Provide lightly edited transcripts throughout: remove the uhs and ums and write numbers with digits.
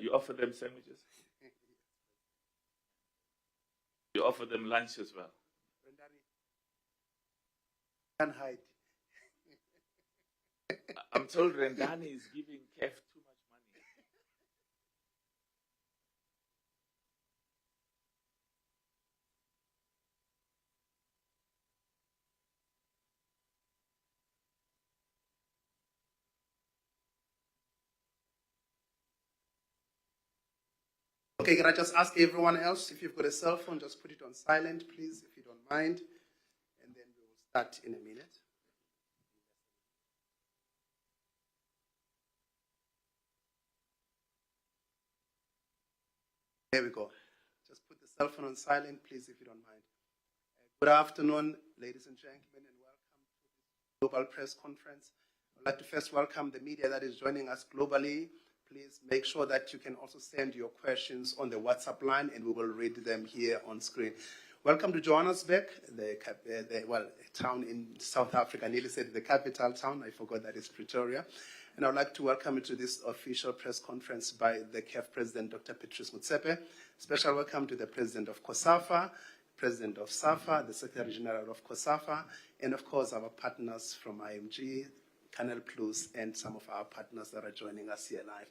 You offer them sandwiches? You offer them lunch as well? Can't hide. I'm told Rendani is giving CAF too much money. Okay, can I just ask everyone else, if you've got a cell phone, just put it on silent, please, if you don't mind. And then we will start in a minute. There we go. Just put the cell phone on silent, please, if you don't mind. Good afternoon, ladies and gentlemen, and welcome to this global press conference. I'd like to first welcome the media that is joining us globally. Please make sure that you can also send your questions on the WhatsApp line, and we will read them here on screen. Welcome to Johannesburg, the town in South Africa. I nearly said the capital town. I forgot that it's Pretoria. And I'd like to welcome you to this official press conference by the CAF President, Dr. Patrice Motsepe. Special welcome to the President of COSAFA, President of SAFA, the Secretary General of COSAFA, and of course our partners from IMG, Canal Plus, and some of our partners that are joining us here live.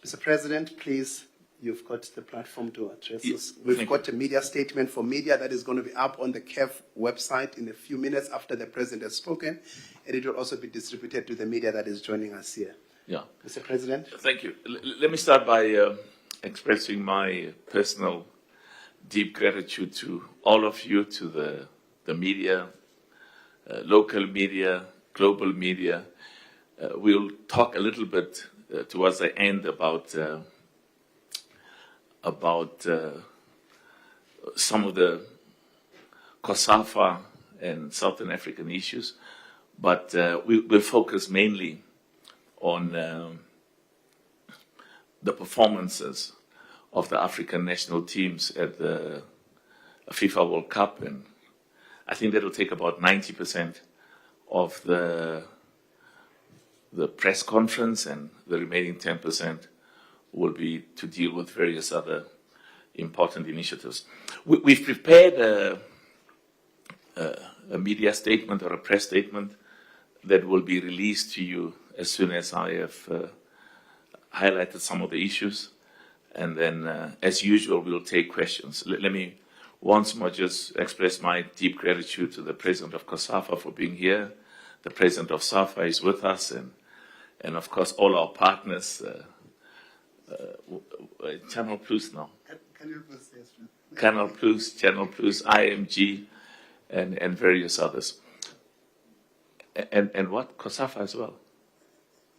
Mr. President, please, you've got the platform to address us. We've got a media statement for media that is going to be up on the CAF website in a few minutes after the President has spoken, and it will also be distributed to the media that is joining us here. Yeah. Mr. President? Thank you. Let me start by expressing my personal deep gratitude to all of you, to the media, local media, global media. We'll talk a little bit towards the end about some of the COSAFA and Southern African issues, but we'll focus mainly on the performances of the African national teams at the FIFA World Cup, and I think that'll take about 90% of the press conference, and the remaining 10% will be to deal with various other important initiatives. We've prepared a media statement or a press statement that will be released to you as soon as I have highlighted some of the issues, and then as usual we'll take questions. Let me once more just express my deep gratitude to the President of COSAFA for being here. The President of SAFA is with us, and of course all our partners, Channel Plus now. Channel Plus, IMG, and various others. And what? COSAFA as well?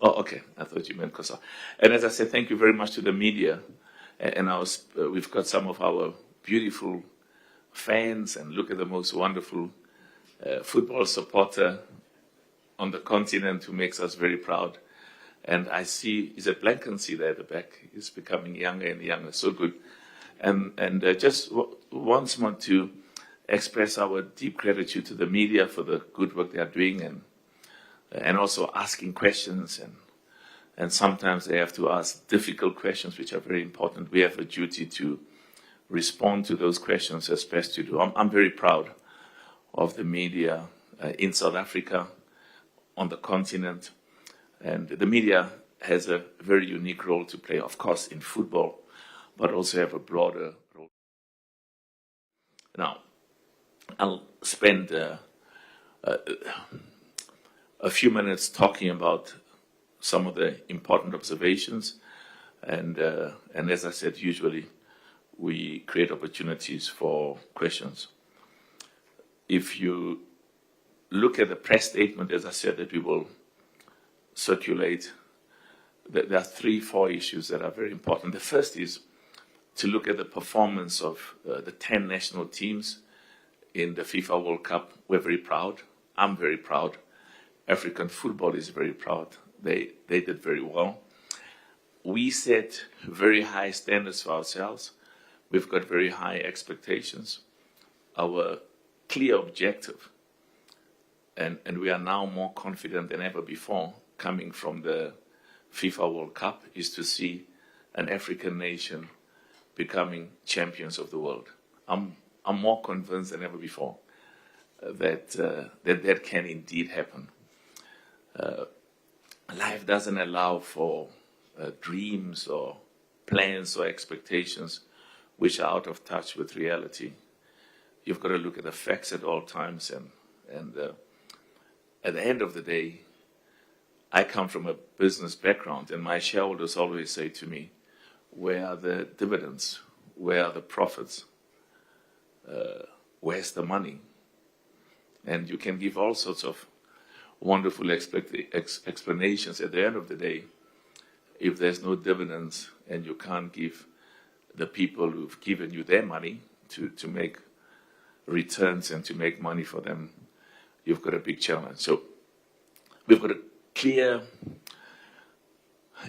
Oh, okay. I thought you meant COSAFA. And as I said, thank you very much to the media. And we've got some of our beautiful fans, and look at the most wonderful football supporter on the continent who makes us very proud. And I see, is it Blankensee there at the back? He's becoming younger and younger, so good. And just once more to express our deep gratitude to the media for the good work they are doing, and also asking questions, and sometimes they have to ask difficult questions which are very important. We have a duty to respond to those questions as best you do. I'm very proud of the media in South Africa, on the continent, and the media has a very unique role to play, of course, in football, but also have a broader role. Now, I'll spend a few minutes talking about some of the important observations, and as I said, usually we create opportunities for questions. If you look at the press statement, as I said, that we will circulate, there are 3-4 issues that are very important. The first is to look at the performance of the 10 national teams in the FIFA World Cup. We're very proud. I'm very proud. African football is very proud. They did very well. We set very high standards for ourselves. We've got very high expectations. Our clear objective, and we are now more confident than ever before, coming from the FIFA World Cup, is to see an African nation becoming champions of the world. I'm more convinced than ever before that that can indeed happen. Life doesn't allow for dreams or plans or expectations which are out of touch with reality. You've got to look at the facts at all times, and at the end of the day, I come from a business background, and my shareholders always say to me, where are the dividends? Where are the profits? Where's the money? And you can give all sorts of wonderful explanations. At the end of the day, if there's no dividends and you can't give the people who've given you their money to make returns and to make money for them, you've got a big challenge. So we've got a clear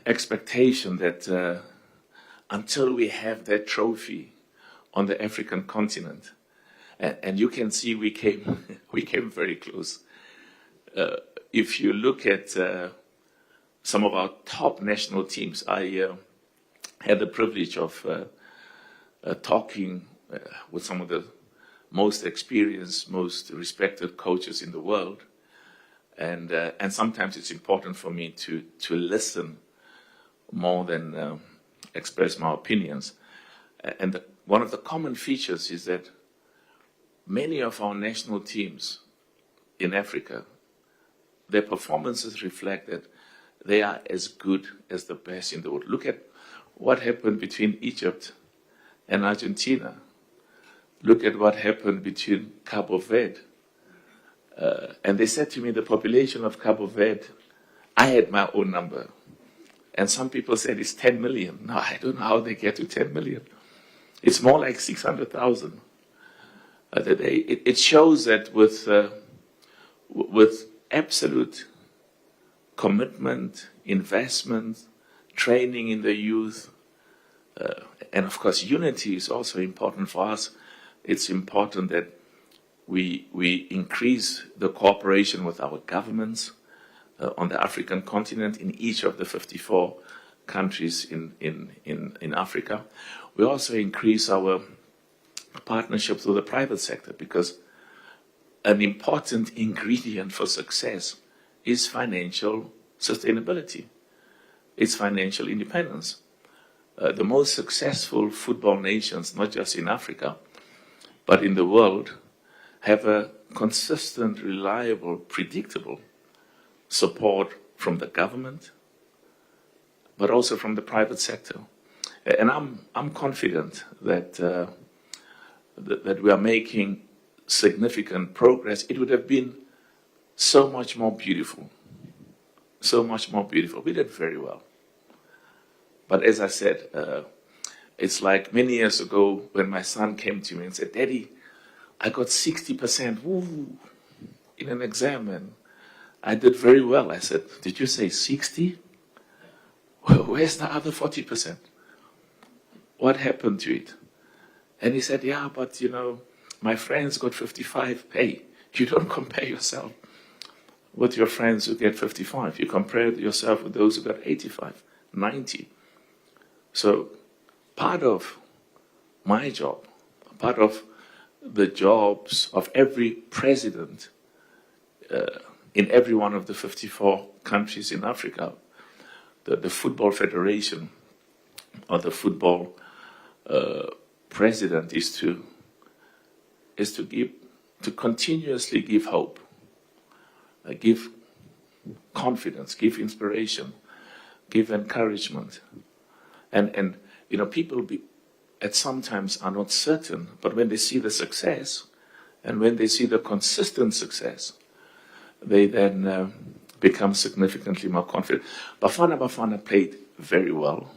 expectation that until we have that trophy on the African continent, and you can see we came very close. If you look at some of our top national teams, I had the privilege of talking with some of the most experienced, most respected coaches in the world, and sometimes it's important for me to listen more than express my opinions. And one of the common features is that many of our national teams in Africa, their performances reflect that they are as good as the best in the world. Look at what happened between Egypt and Argentina. Look at what happened between Cabo Verde. And they said to me, the population of Cabo Verde, I had my own number. And some people said it's 10 million. No, I don't know how they get to 10 million. It's more like 600,000. It shows that with absolute commitment, investment, training in the youth, and of course unity is also important for us. It's important that we increase the cooperation with our governments on the African continent in each of the 54 countries in Africa. We also increase our partnerships with the private sector, because an important ingredient for success is financial sustainability. It's financial independence. The most successful football nations, not just in Africa, but in the world, have a consistent, reliable, predictable support from the government, but also from the private sector. And I'm confident that that we are making significant progress. It would have been so much more beautiful. So much more beautiful. We did very well. But as I said, it's like many years ago when my son came to me and said, Daddy, I got 60% in an exam and I did very well. I said, did you say 60? Well, where's the other 40%? What happened to it? And he said, yeah, but my friends got 55. Hey, you don't compare yourself with your friends who get 55. You compare yourself with those who got 85, 90. So part of my job, part of the jobs of every president in every one of the 54 countries in Africa, the Football Federation or the football president is to continuously give hope, give confidence, give inspiration, give encouragement, and people at sometimes are not certain, but when they see the success and when they see the consistent success, they then become significantly more confident. Bafana played very well.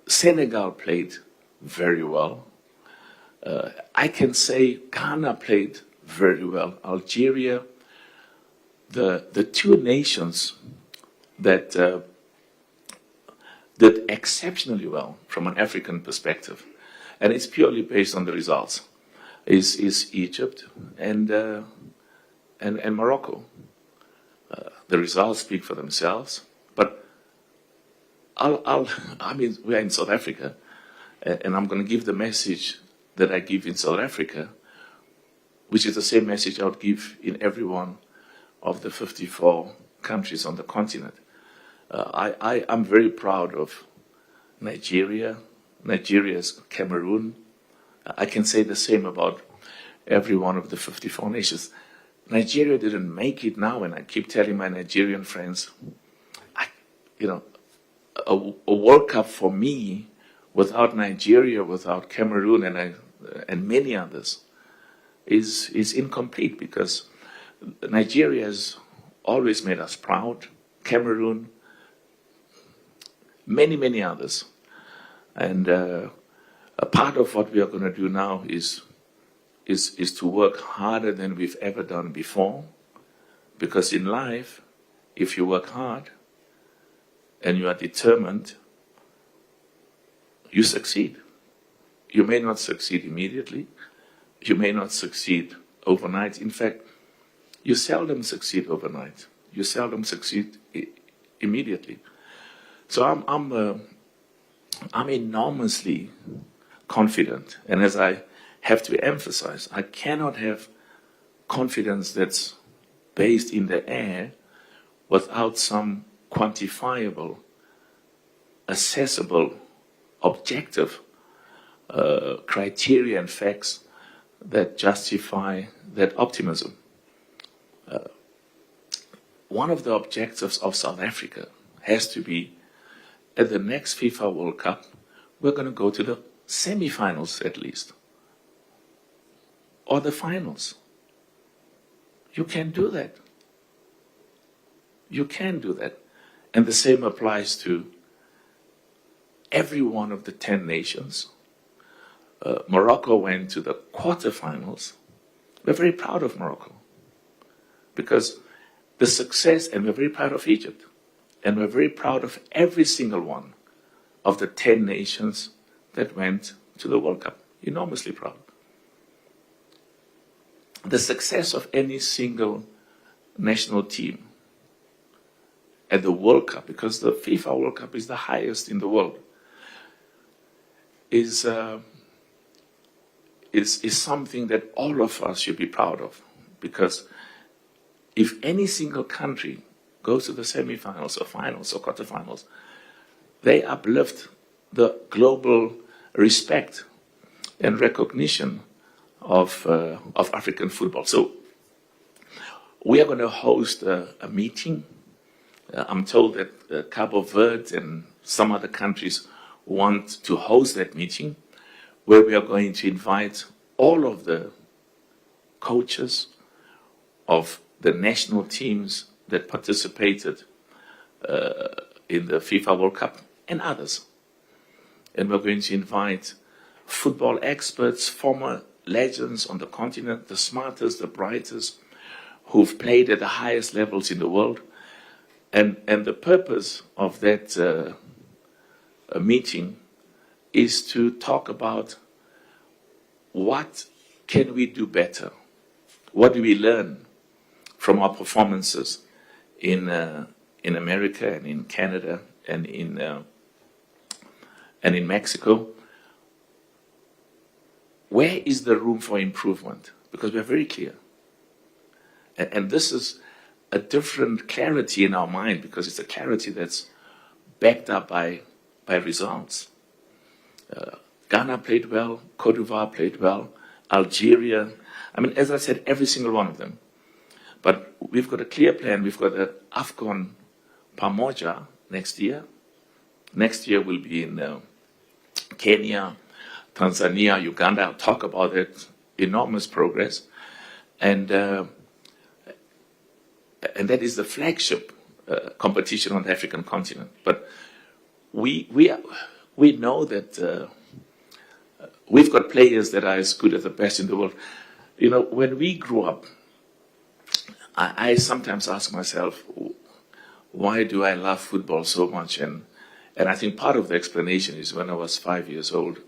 Senegal played very well. I can say Ghana played very well. Algeria, the two nations that did exceptionally well from an African perspective, and it's purely based on the results, is Egypt and Morocco. The results speak for themselves, but I mean, we are in South Africa, and I'm going to give the message that I give in South Africa, which is the same message I would give in every one of the 54 countries on the continent. I'm very proud of Nigeria, Nigeria's Cameroon. I can say the same about every one of the 54 nations. Nigeria didn't make it now, and I keep telling my Nigerian friends, a World Cup for me, without Nigeria, without Cameroon, and many others, is incomplete, because Nigeria has always made us proud. Cameroon, many others, and a part of what we are going to do now is to work harder than we've ever done before, because in life, if you work hard and you are determined, you succeed. You may not succeed immediately. You may not succeed overnight. In fact, you seldom succeed overnight. You seldom succeed immediately. So I'm enormously confident. And as I have to emphasize, I cannot have confidence that's based in the air without some quantifiable, accessible, objective criteria and facts that justify that optimism. One of the objectives of South Africa has to be, at the next FIFA World Cup, we're going to go to the semi-finals at least, or the finals. You can do that. You can do that. And the same applies to every one of the 10 nations. Morocco went to the quarterfinals. We're very proud of Morocco, because the success, and we're very proud of Egypt, and we're very proud of every single one of the 10 nations that went to the World Cup. Enormously proud. The success of any single national team at the World Cup, because the FIFA World Cup is the highest in the world, is something that all of us should be proud of. Because if any single country goes to the semi-finals or finals or quarterfinals, they uplift the global respect and recognition of African football. So we are going to host a meeting. I'm told that Cabo Verde and some other countries want to host that meeting, where we are going to invite all of the coaches of the national teams that participated in the FIFA World Cup and others. And we're going to invite football experts, former legends on the continent, the smartest, the brightest, who've played at the highest levels in the world. And the purpose of that meeting is to talk about what can we do better? What do we learn from our performances in America and in Canada and in Mexico? Where is the room for improvement? Because we're very clear. And this is a different clarity in our mind, because it's a clarity that's backed up by results. Ghana played well, Cote d'Ivoire played well, Algeria. I mean, as I said, every single one of them. But we've got a clear plan. We've got the AFCON Pamoja next year. Next year we'll be in Kenya, Tanzania, Uganda. I'll talk about it. Enormous progress. And that is the flagship competition on the African continent. But we know that we've got players that are as good as the best in the world. You know, when we grew up, I sometimes ask myself, why do I love football so much? And I think part of the explanation is when I was 5 years old,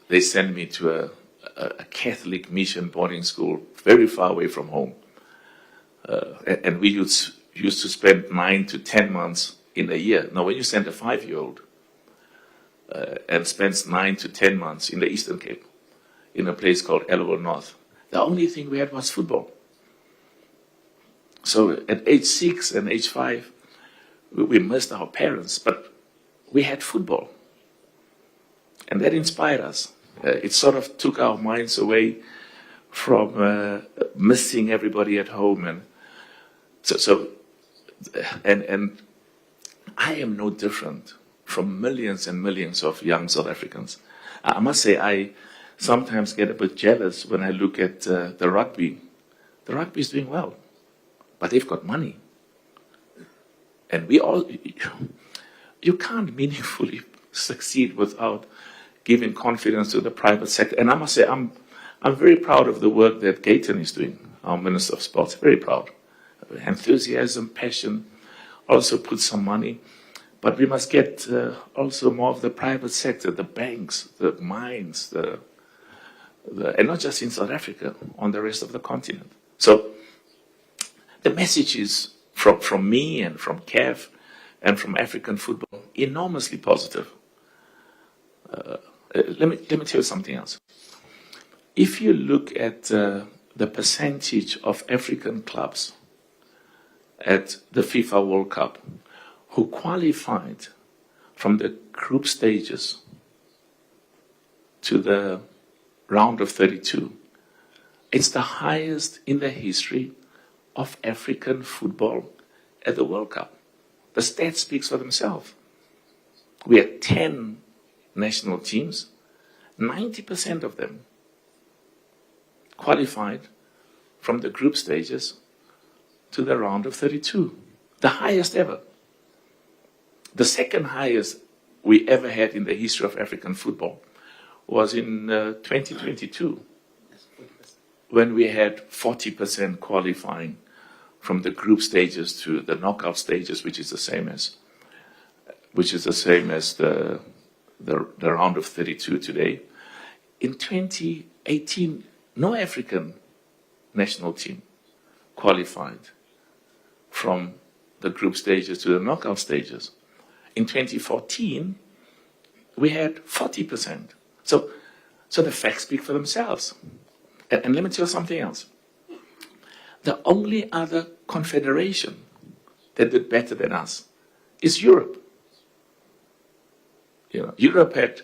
they sent me to a Catholic mission boarding school very far away from home. And we used to spend 9 to 10 months in a year. Now, when you send a 5-year-old and spends 9 to 10 months in the Eastern Cape, in a place called Elwell North, the only thing we had was football. So at age 6 and age 5, we missed our parents, but we had football. And that inspired us. It sort of took our minds away from missing everybody at home. And I am no different from millions and millions of young South Africans. I must say, I sometimes get a bit jealous when I look at the rugby. The rugby is doing well, but they've got money. And you can't meaningfully succeed without giving confidence to the private sector. And I must say, I'm very proud of the work that Gayton is doing, our Minister of Sports, very proud. Enthusiasm, passion, also put some money. But we must get also more of the private sector, the banks, the mines, and not just in South Africa, on the rest of the continent. So the message is from me and from CAF and from African football, enormously positive. Let me tell you something else. If you look at the percentage of African clubs at the FIFA World Cup who qualified from the group stages to the round of 32, it's the highest in the history of African football at the World Cup. The stats speaks for themselves. We had 10 national teams, 90% of them qualified from the group stages to the round of 32, the highest ever. The second highest we ever had in the history of African football was in 2022, when we had 40% qualifying from the group stages to the knockout stages, which is the same as the round of 32 today. In 2018, no African national team qualified from the group stages to the knockout stages. In 2014, we had 40%. So the facts speak for themselves. And let me tell you something else. The only other confederation that did better than us is Europe. You know, Europe had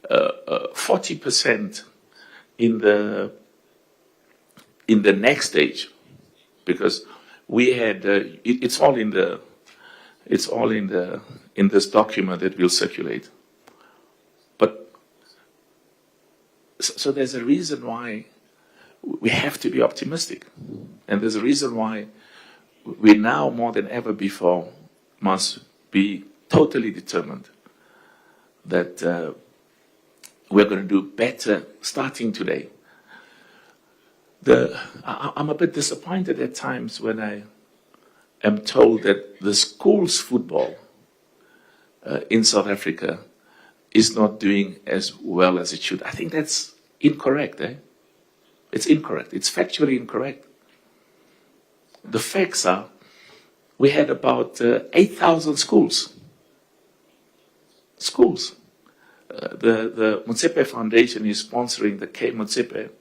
40% in the next stage, because we had it's all in this document that will circulate. But so there's a reason why we have to be optimistic, and there's a reason why we now more than ever before must be totally determined that we're going to do better starting today. I'm a bit disappointed at times when I am told that the schools football in South Africa is not doing as well as it should. I think that's incorrect. It's incorrect. It's factually incorrect. The facts are, we had about 8,000 schools. The Motsepe Foundation is sponsoring the K. Motsepe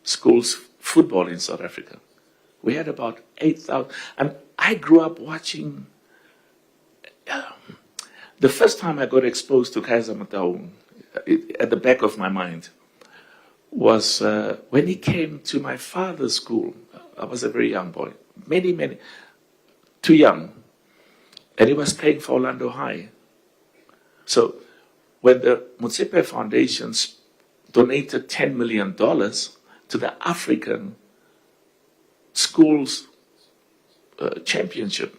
schools football in South Africa. We had about 8,000. And I grew up watching. The first time I got exposed to Kaiser Motaung, at the back of my mind, was when he came to my father's school. I was a very young boy, too young. And he was playing for Orlando High. So when the Motsepe Foundation donated $10 million to the African schools championship,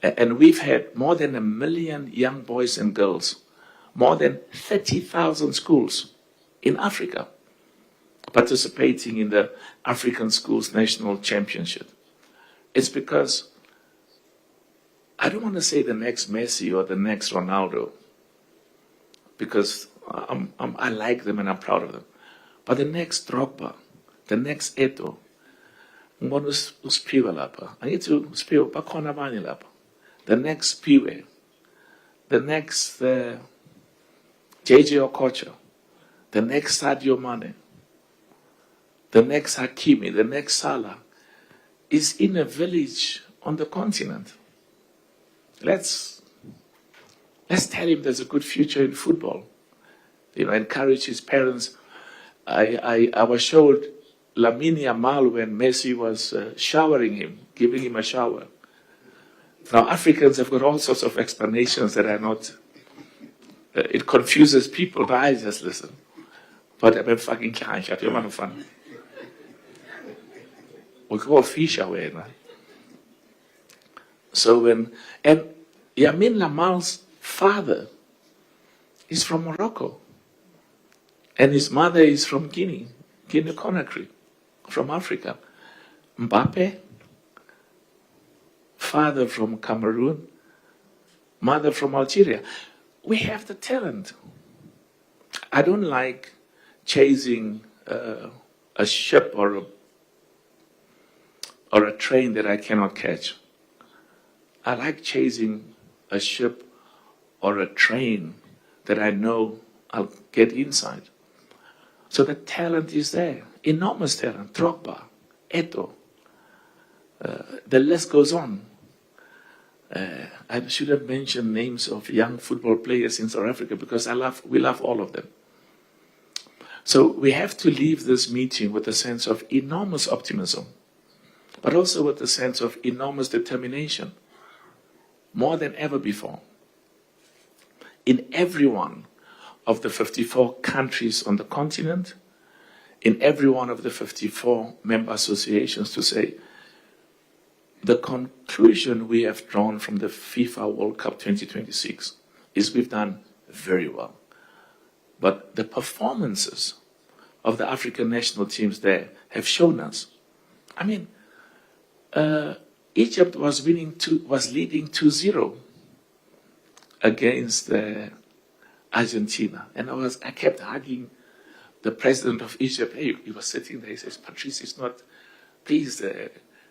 and we've had more than 1 million young boys and girls, more than 30,000 schools in Africa participating in the African Schools National Championship. It's because, I don't want to say the next Messi or the next Ronaldo, because I like them and I'm proud of them. But the next Drogba, the next Eto'o, ngibona uSiphiwe lapha, angithi uSiphiwe bakhona abanye lapha the next Piwe, the next JJ Okocha, the next Sadio Mane, the next Hakimi, the next Salah, is in a village on the continent. Let's tell him there's a good future in football. Encourage his parents. I was showed Lamine Yamal when Messi was showering him, giving him a shower. Now, Africans have got all sorts of explanations that are not, it confuses people, but I just listen. But I'm fucking klein, ich hatte immer noch fun. We go fish away, man. So and Yamin Lamal's father is from Morocco. And his mother is from Guinea Conakry, from Africa. Mbappe, father from Cameroon, mother from Algeria. We have the talent. I don't like chasing a ship or a train that I cannot catch. I like chasing a ship or a train that I know I'll get inside. So the talent is there, enormous talent. Drogba, Eto'o, the list goes on. I should have mentioned names of young football players in South Africa because we love all of them. So we have to leave this meeting with a sense of enormous optimism, but also with a sense of enormous determination, more than ever before. In every one of the 54 countries on the continent, in every one of the 54 member associations, to say, the conclusion we have drawn from the FIFA World Cup 2026 is we've done very well. But the performances of the African national teams there have shown us. I mean, Egypt was leading 2-0 against Argentina. And I kept hugging the president of Egypt. Hey, he was sitting there, he says, Patrice, it's not, please,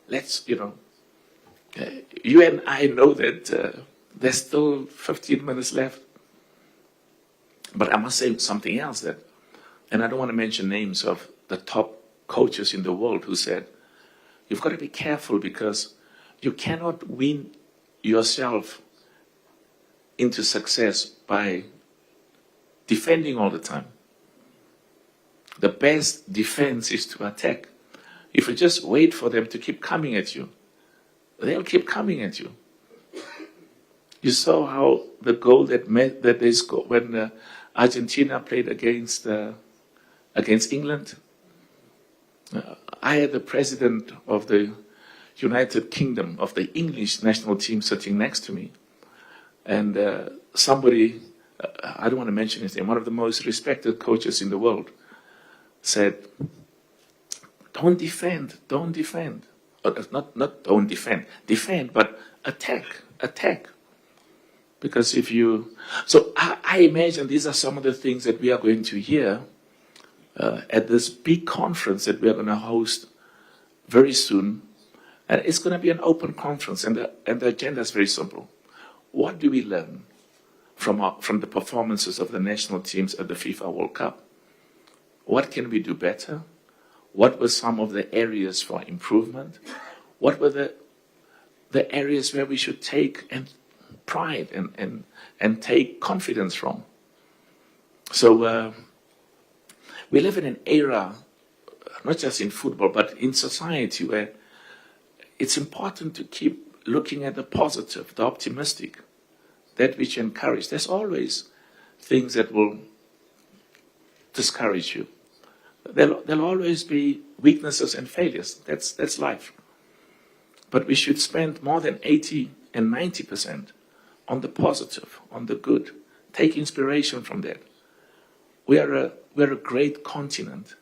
let's, you and I know that there's still 15 minutes left. But I must say something else and I don't want to mention names of the top coaches in the world who said, you've got to be careful because you cannot win yourself into success by defending all the time. The best defense is to attack. If you just wait for them to keep coming at you, they'll keep coming at you. You saw how the goal that they scored when Argentina played against England. I had the president of the United Kingdom, of the English national team, sitting next to me. And somebody, I don't want to mention his name, one of the most respected coaches in the world, said, don't defend. Not don't defend, but attack. Because so I imagine these are some of the things that we are going to hear at this big conference that we are going to host very soon. And it's going to be an open conference, and the agenda is very simple. What do we learn from the performances of the national teams at the FIFA World Cup? What can we do better? What were some of the areas for improvement? What were the areas where we should take pride and take confidence from? So we live in an era, not just in football, but in society, where it's important to keep looking at the positive, the optimistic, that which encourages. There's always things that will discourage you. There'll always be weaknesses and failures. That's life. But we should spend more than 80 and 90% on the positive, on the good. Take inspiration from that. We're a great continent.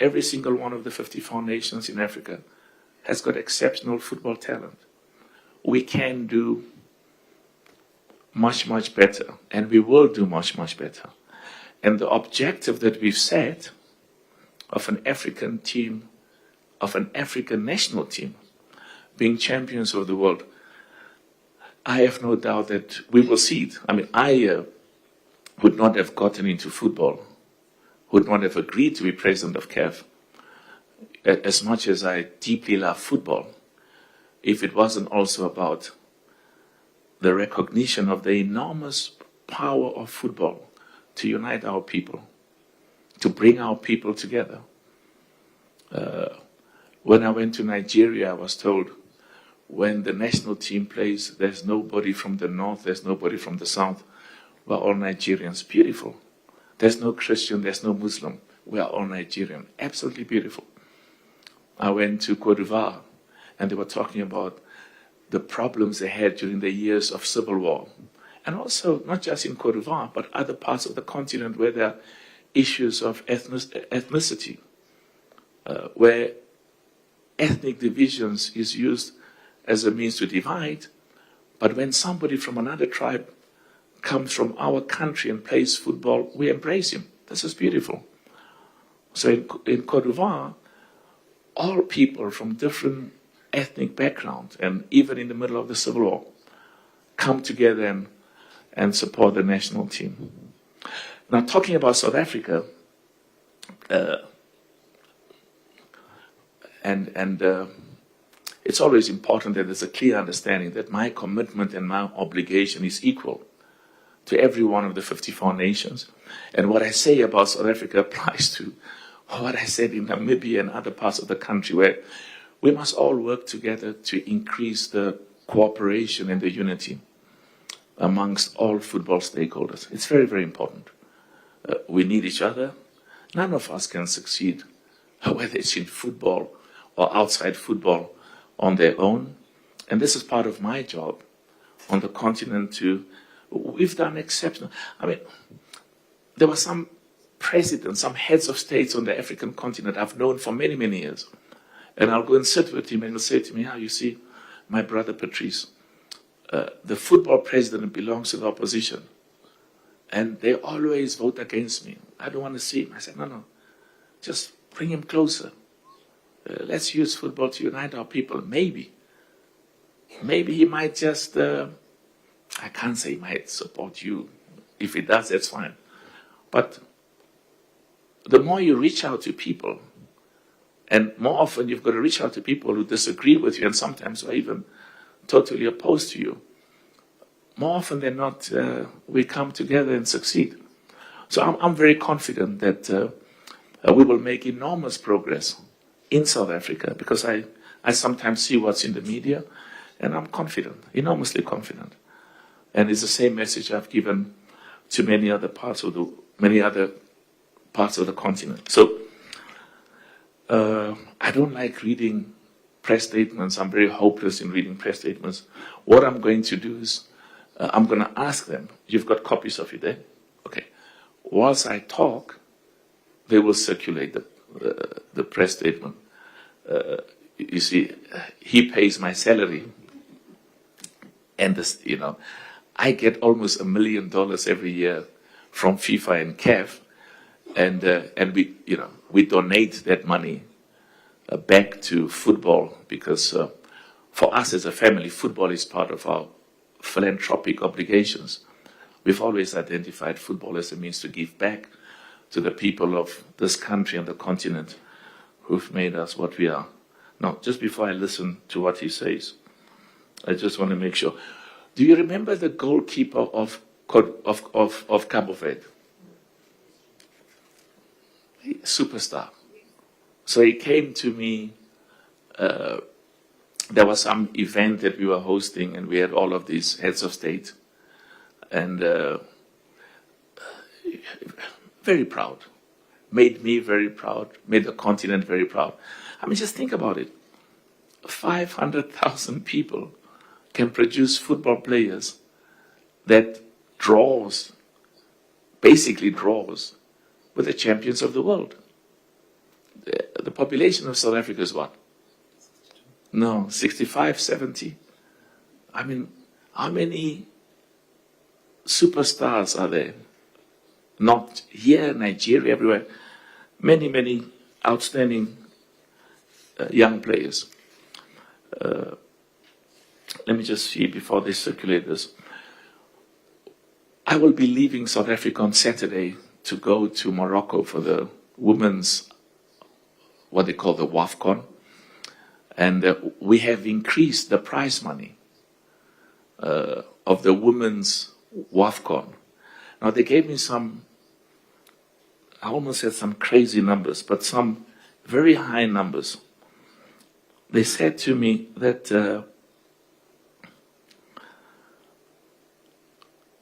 Every single one of the 54 nations in Africa has got exceptional football talent. We can do much, much better, and we will do much, much better. And the objective that we've set of an African team, of an African national team, being champions of the world, I have no doubt that we will see it. I mean, I would not have gotten into football, would not have agreed to be president of CAF, as much as I deeply love football, if it wasn't also about the recognition of the enormous power of football to unite our people, to bring our people together. When I went to Nigeria, I was told, when the national team plays, there's nobody from the north, there's nobody from the south. We're all Nigerians. Beautiful. There's no Christian, there's no Muslim. We are all Nigerian. Absolutely beautiful. I went to Côte d'Ivoire, and they were talking about the problems they had during the years of civil war. And also, not just in Côte d'Ivoire, but other parts of the continent where there are issues of ethnicity, where ethnic divisions is used as a means to divide. But when somebody from another tribe comes from our country and plays football, we embrace him. This is beautiful. So in Côte d'Ivoire, all people from different ethnic backgrounds, and even in the middle of the civil war, come together and support the national team. Now, talking about South Africa, it's always important that there's a clear understanding that my commitment and my obligation is equal to every one of the 54 nations. And what I say about South Africa applies to what I said in Namibia and other parts of the country, where we must all work together to increase the cooperation and the unity amongst all football stakeholders. It's very, very important. We need each other. None of us can succeed, whether it's in football or outside football, on their own. And this is part of my job on the continent to, we've done exceptional. I mean, there were some presidents, some heads of states on the African continent I've known for many, many years. And I'll go and sit with him and he'll say to me, you see, my brother Patrice, the football president belongs to the opposition. And they always vote against me. I don't want to see him. I said, no, just bring him closer. Let's use football to unite our people. Maybe he might just, I can't say he might support you. If he does, that's fine. But the more you reach out to people, and more often you've got to reach out to people who disagree with you and sometimes are even totally opposed to you, more often than not, we come together and succeed. So I'm very confident that we will make enormous progress in South Africa, because I sometimes see what's in the media, and I'm confident, enormously confident. And it's the same message I've given to many other parts of the continent. So I don't like reading press statements. I'm very hopeless in reading press statements. What I'm going to do is I'm going to ask them. You've got copies of it there? Okay. Whilst I talk, they will circulate the press statement. You see, he pays my salary, and this, I get almost $1 million every year from FIFA and CAF, and we donate that money back to football, because for us as a family, football is part of our philanthropic obligations. We've always identified football as a means to give back to the people of this country and the continent who've made us what we are. Now, just before I listen to what he says, I just want to make sure. Do you remember the goalkeeper of Cabo Verde? Superstar. So he came to me. There was some event that we were hosting, and we had all of these heads of state. And very proud. Made me very proud, made the continent very proud. I mean, just think about it. 500,000 people can produce football players that basically draws with the champions of the world. The population of South Africa is what? No, 65, 70. I mean, how many superstars are there? Not here, Nigeria, everywhere. Many, many outstanding young players. let me just see before they circulate this. I will be leaving South Africa on Saturday to go to Morocco for the women's, what they call the WAFCON. And we have increased the prize money of the women's WAFCON. Now, they gave me some, I almost said some crazy numbers, but some very high numbers. They said to me that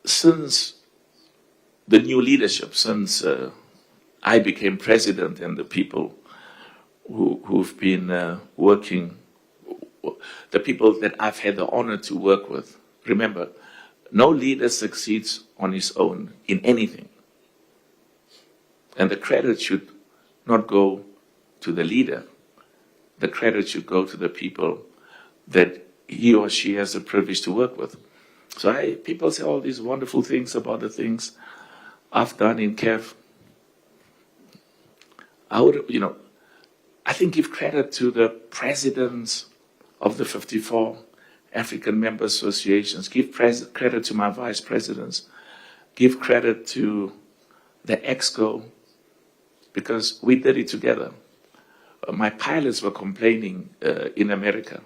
since the new leadership, since I became president and the people who've been working, the people that I've had the honor to work with, remember, no leader succeeds on his own in anything. And the credit should not go to the leader. The credit should go to the people that he or she has the privilege to work with. So people say all these wonderful things about the things I've done in CAF. I would, I think give credit to the presidents of the 54 African member associations, give credit to my vice presidents, give credit to the EXCO, because we did it together. My pilots were complaining in America.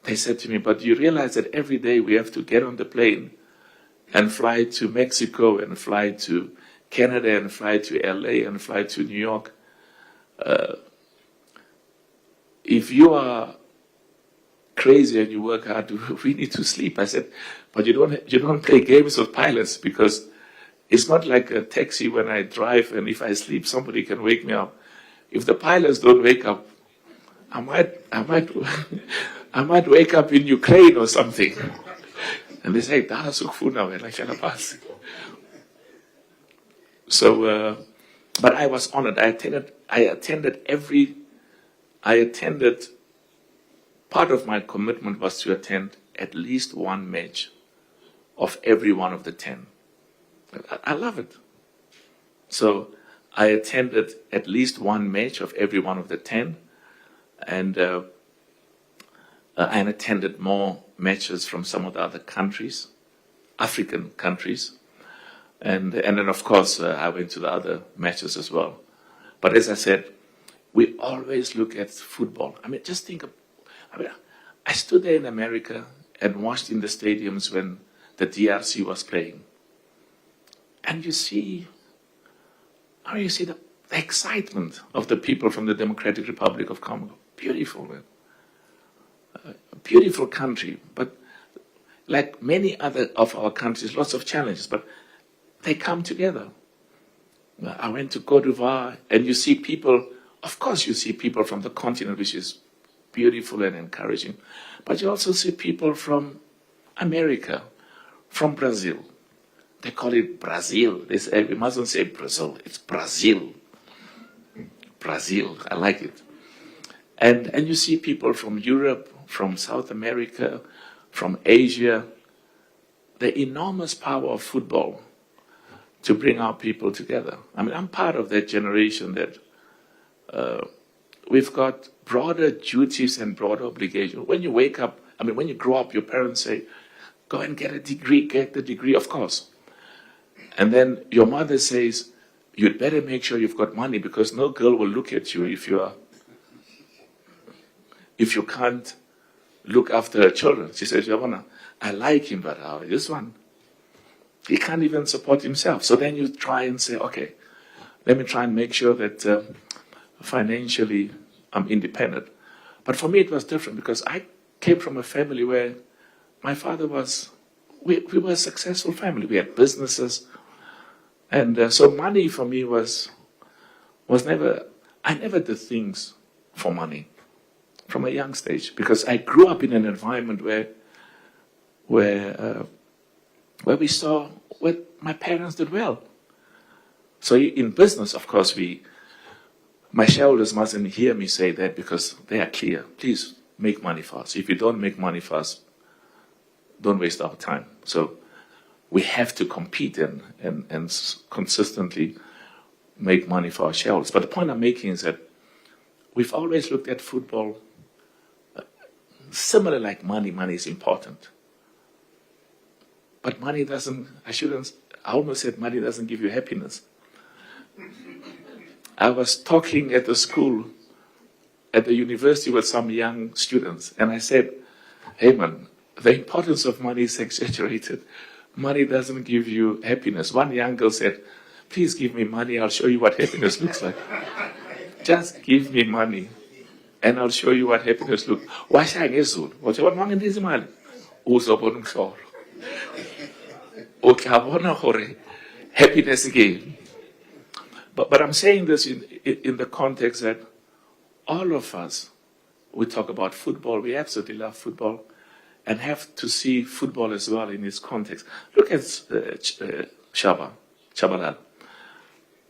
They said to me, but do you realize that every day we have to get on the plane and fly to Mexico and fly to Canada and fly to LA and fly to New York? If you are crazy and you work hard, we need to sleep. I said, but you don't play games with pilots, because it's not like a taxi when I drive and if I sleep, somebody can wake me up. If the pilots don't wake up, I might wake up in Ukraine or something. And they say, so, but I was honored. Part of my commitment was to attend at least one match of every one of the 10. I love it. So I attended at least one match of every one of the 10, and I attended more matches from some of the other countries, African countries, and then of course I went to the other matches as well. But as I said, we always look at football. I mean, just think of, I stood there in America and watched in the stadiums when the DRC was playing. And you see the excitement of the people from the Democratic Republic of Congo. Beautiful, man. A beautiful country, but like many other of our countries, lots of challenges, but they come together. I went to Côte d'Ivoire, and you see people, of course you see people from the continent, which is beautiful and encouraging, but you also see people from America, from Brazil. They call it Brazil. They say, we mustn't say Brazil, it's Brazil. Brazil, I like it. And you see people from Europe, from South America, from Asia. The enormous power of football to bring our people together. I mean, I'm part of that generation that we've got broader duties and broader obligations. When you wake up, I mean, when you grow up, your parents say, go and get a degree, get the degree, of course. And then your mother says, you'd better make sure you've got money, because no girl will look at you if you can't look after her children. She says, Yavana, I like him, but this one, he can't even support himself. So then you try and say, okay, let me try and make sure that financially I'm independent. But for me it was different, because I came from a family where my father was, we were a successful family. We had businesses. And so money for me was never, I never did things for money from a young stage, because I grew up in an environment where we saw what my parents did well. So in business, of course, my shareholders mustn't hear me say that, because they are clear. Please make money for us. If you don't make money for us, don't waste our time. So we have to compete and consistently make money for our shareholders. But the point I'm making is that we've always looked at football similar like money is important. But money doesn't, I almost said money doesn't give you happiness. I was talking at the school, at the university with some young students, and I said, hey man, the importance of money is exaggerated. Money doesn't give you happiness. One young girl said, please give me money, I'll show you what happiness looks like. Just give me money, and I'll show you what happiness looks like. Why say ngezulu? Wathi wabanga ndizi imali. Uzobona umhlolo. Ukabona gore happiness again. But I'm saying this in the context that all of us, we talk about football, we absolutely love football, and have to see football as well in its context. Look at Shabalala.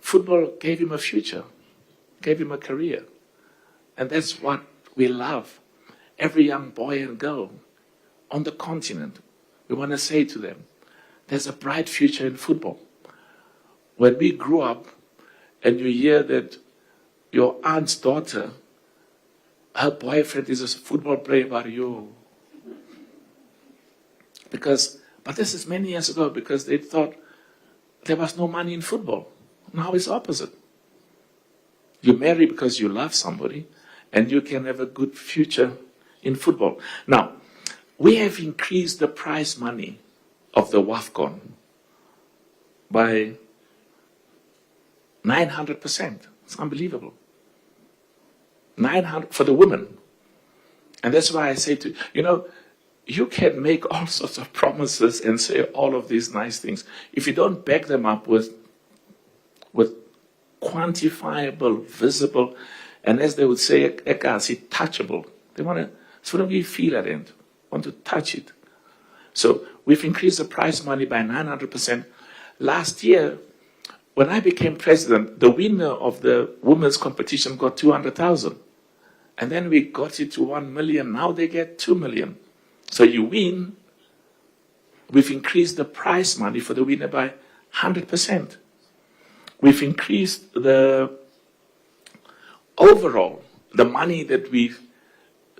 Football gave him a future, gave him a career. And that's what we love. Every young boy and girl on the continent, we want to say to them, there's a bright future in football. When we grew up, and you hear that your aunt's daughter, her boyfriend is a football player, but you. But this is many years ago, because they thought there was no money in football. Now it's opposite. You marry because you love somebody, and you can have a good future in football. Now, we have increased the prize money of the WAFCON by 900%. It's unbelievable. 900 for the women. And that's why I say to you, you can make all sorts of promises and say all of these nice things. If you don't back them up with quantifiable, visible, and as they would say, touchable. They want to, it's what we feel at the end, want to touch it. So we've increased the prize money by 900%. Last year, when I became president, the winner of the women's competition got 200,000. And then we got it to 1 million. Now they get 2 million. So you win. We've increased the prize money for the winner by 100%. We've increased the overall, the money that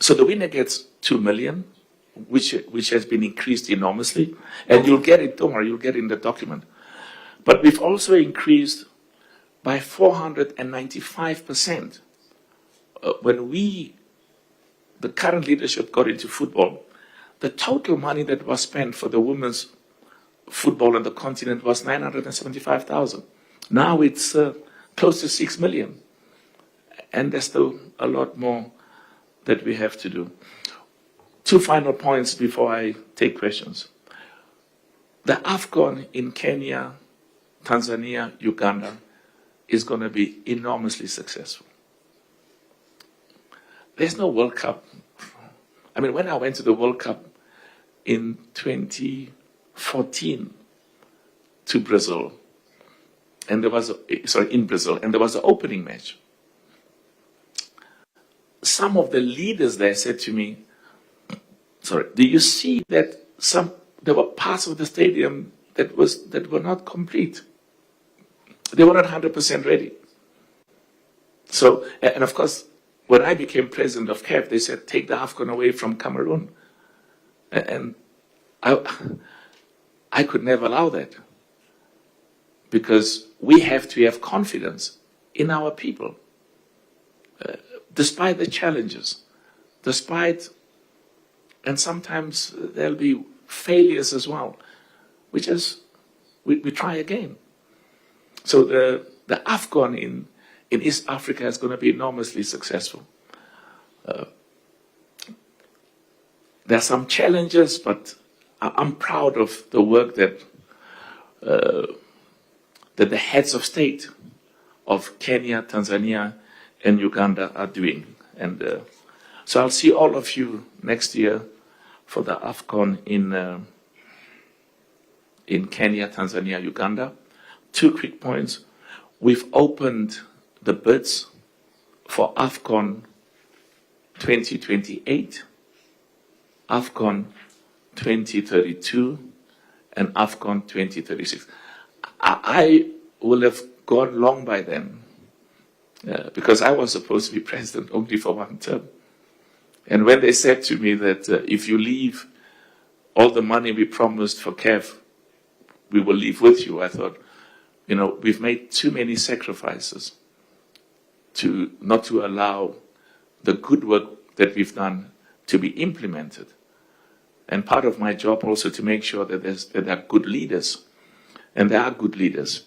so the winner gets 2 million, which has been increased enormously. And you'll get it, don't worry, you'll get it in the document. But we've also increased by 495%. When the current leadership got into football, the total money that was spent for the women's football on the continent was 975,000. Now it's close to 6 million. And there's still a lot more that we have to do. 2 final points before I take questions. The AFCON in Kenya, Tanzania, Uganda is going to be enormously successful. There's no World Cup. I mean, when I went to the World Cup in 2014 to Brazil, and there was in Brazil, and there was an opening match. Some of the leaders there said to me, do you see that there were parts of the stadium that were not complete? They were not 100% ready. So, and of course, when I became president of CAF, they said, take the AFCON away from Cameroon. And I could never allow that. Because we have to have confidence in our people. Despite the challenges, and sometimes there'll be failures as well. We try again. So the AFCON in East Africa is going to be enormously successful. There are some challenges, but I'm proud of the work that the heads of state of Kenya, Tanzania, and Uganda are doing. And so I'll see all of you next year for the AFCON in Kenya, Tanzania, Uganda. 2 quick points. We've opened the bids for AFCON 2028, AFCON 2032, and AFCON 2036. I will have gone long by then, because I was supposed to be president only for 1 term. And when they said to me that if you leave all the money we promised for CAF, we will leave with you, I thought, you know, we've made too many sacrifices not to allow the good work that we've done to be implemented. And part of my job also to make sure that there are good leaders. And there are good leaders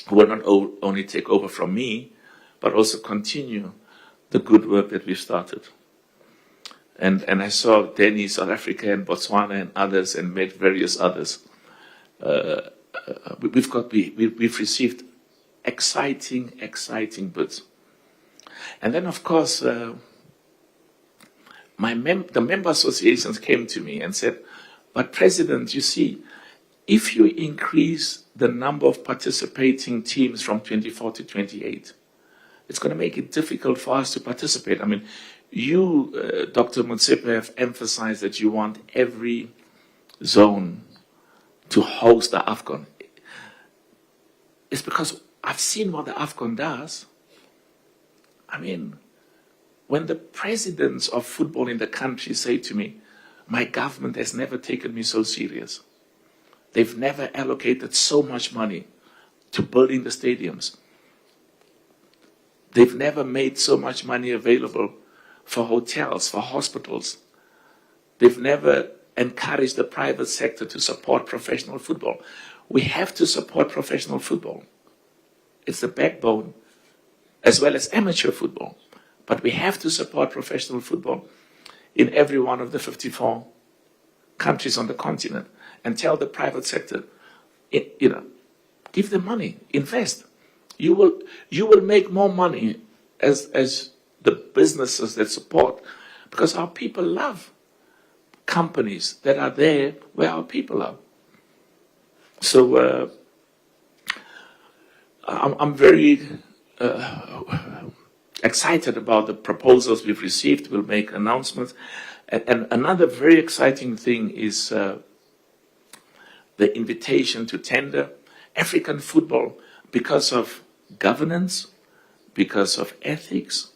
who will not only take over from me, but also continue the good work that we've started. And I saw Denny, South Africa, and Botswana, and others, and met various others. We've received exciting bids. And then, of course, the member associations came to me and said, but President, you see, if you increase the number of participating teams from 24 to 28, it's going to make it difficult for us to participate. I mean, you, Dr. Motsepe, have emphasized that you want every zone to host the AFCON. It's because I've seen what the AFCON does. I mean, when the presidents of football in the country say to me, my government has never taken me so serious. They've never allocated so much money to building the stadiums. They've never made so much money available for hotels, for hospitals. They've never encouraged the private sector to support professional football. We have to support professional football. It's the backbone, as well as amateur football. But we have to support professional football in every one of the 54 countries on the continent and tell the private sector, you know, give them money, invest. You will make more money as the businesses that support, because our people love companies that are there where our people are. So I'm very excited about the proposals we've received. We'll make announcements. And another very exciting thing is the invitation to tender. African football, because of governance, because of ethics,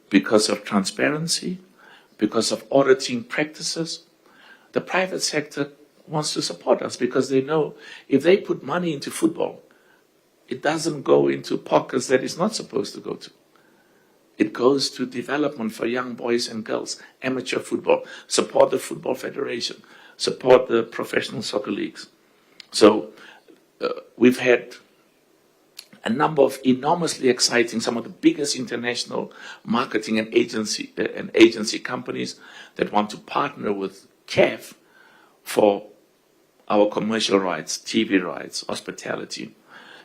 because of transparency, because of auditing practices, the private sector wants to support us because they know if they put money into football, it doesn't go into pockets that it's not supposed to go to. It goes to development for young boys and girls, amateur football, support the Football Federation, support the professional soccer leagues. So we've had a number of enormously exciting, some of the biggest international marketing and agency companies that want to partner with CAF for our commercial rights, TV rights, hospitality.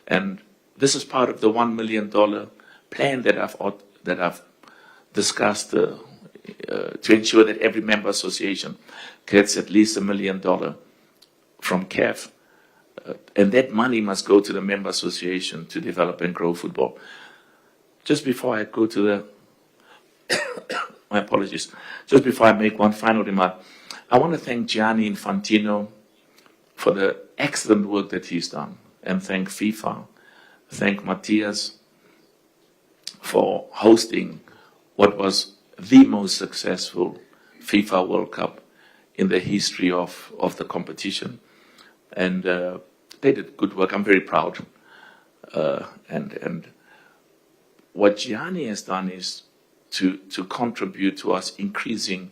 And this is part of the $1 million plan that I've discussed to ensure that every member association gets at least $1 million from CAF. And that money must go to the member association to develop and grow football. Just before I go to the, my apologies, just before I make one final remark, I want to thank Gianni Infantino for the excellent work that he's done, and thank FIFA, thank Matthias for hosting what was the most successful FIFA World Cup in the history of the competition. And they did good work. I'm very proud. And what Gianni has done is to contribute to us increasing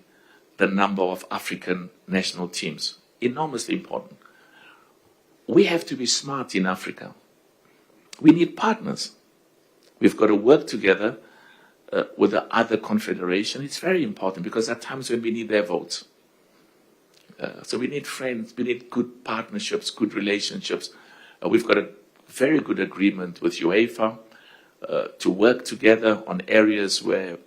the number of African national teams. Enormously important. We have to be smart in Africa. We need partners. We've got to work together with the other confederation. It's very important because there are times when we need their votes. So we need friends, we need good partnerships, good relationships. We've got a very good agreement with UEFA to work together on areas where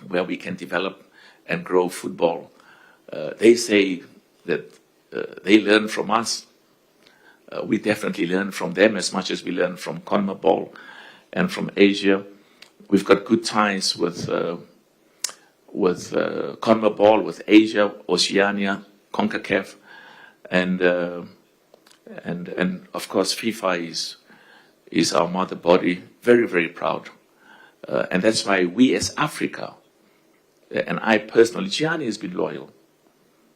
we can develop and grow football. They say that they learn from us. We definitely learn from them as much as we learn from CONMEBOL and from Asia. We've got good ties with CONMEBOL, with Asia, Oceania, CONCACAF, and of course FIFA is our mother body. Very, very proud, and that's why we as Africa and I personally, Gianni has been loyal.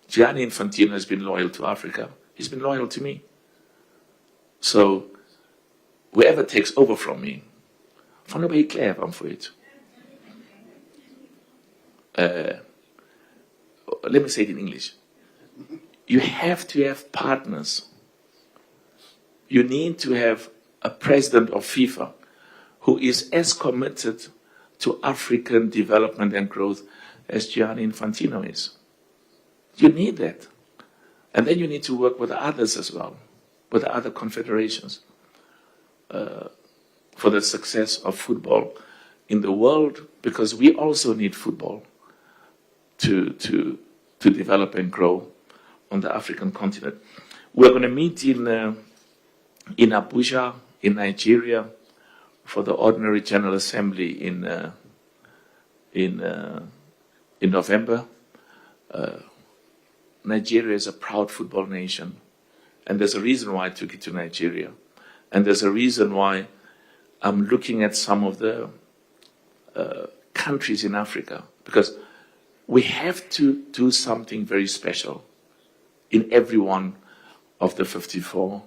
Gianni Infantino has been loyal to Africa. He's been loyal to me. So whoever takes over from me, van nobody clear for it. Let me say it in English. You have to have partners. You need to have a president of FIFA who is as committed to African development and growth as Gianni Infantino is. You need that. And then you need to work with others as well, with the other confederations, for the success of football in the world, because we also need football to develop and grow on the African continent. We're going to meet in Abuja, in Nigeria, for the Ordinary General Assembly in November. Nigeria is a proud football nation, and there's a reason why I took it to Nigeria, and there's a reason why I'm looking at some of the countries in Africa, because we have to do something very special in every one of the 54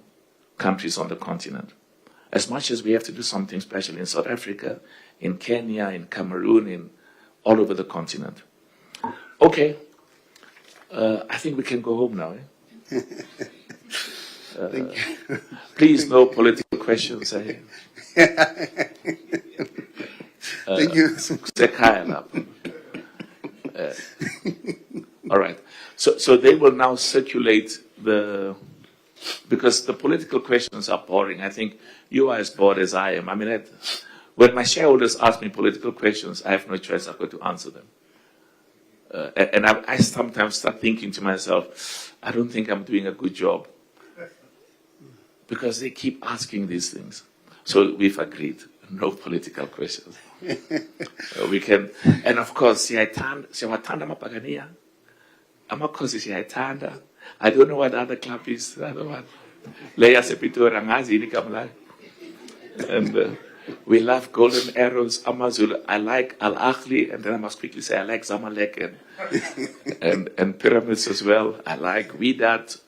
countries on the continent. As much as we have to do something special in South Africa, in Kenya, in Cameroon, in all over the continent. Okay, I think we can go home now. Thank you. Please, no political questions. Thank you. All right. So they will now circulate because the political questions are boring. I think you are as bored as I am. I mean, when my shareholders ask me political questions, I have no choice. I've got to answer them. And I sometimes start thinking to myself, I don't think I'm doing a good job, because they keep asking these things. So we've agreed, no political questions. We can, and of course, siyawatanda amabhakaniya, amakhosi siyayithanda. I don't know what the other club is. I don't know what. Leya Sepitora angazi igama layo. And we love Golden Arrows, Amazulu. I like Al Ahly, and then I must quickly say I like Zamalek and Pyramids as well. I like Wydad,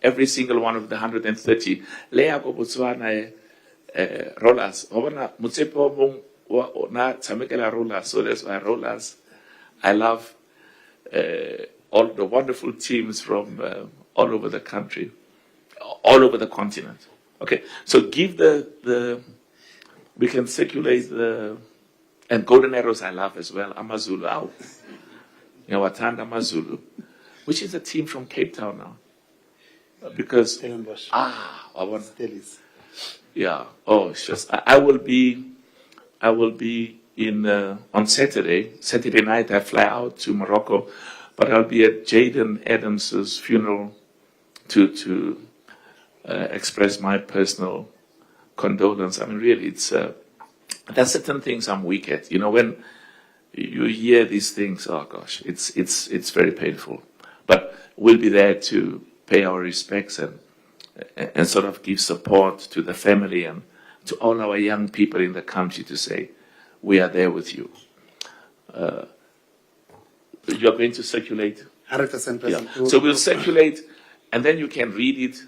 every single one of the 130. Leya go Botswana rollers. Motsepe na tsamekela rollers, so that's why rollers. I love all the wonderful teams from all over the country, all over the continent. Okay, so give we can circulate and Golden Arrows I love as well, Amazulu, Watanda Amazulu, which is a team from Cape Town now. Because, I want, yeah, it's just, I will be in, on Saturday night I fly out to Morocco, but I'll be at Jaden Adams's funeral to express my personal condolence. I mean, really, there's certain things I'm weak at. You know, when you hear these things, oh gosh, it's very painful. But we'll be there to pay our respects and sort of give support to the family and to all our young people in the country to say, we are there with you. You're going to circulate? 100%. Yeah. So we'll circulate, and then you can read it,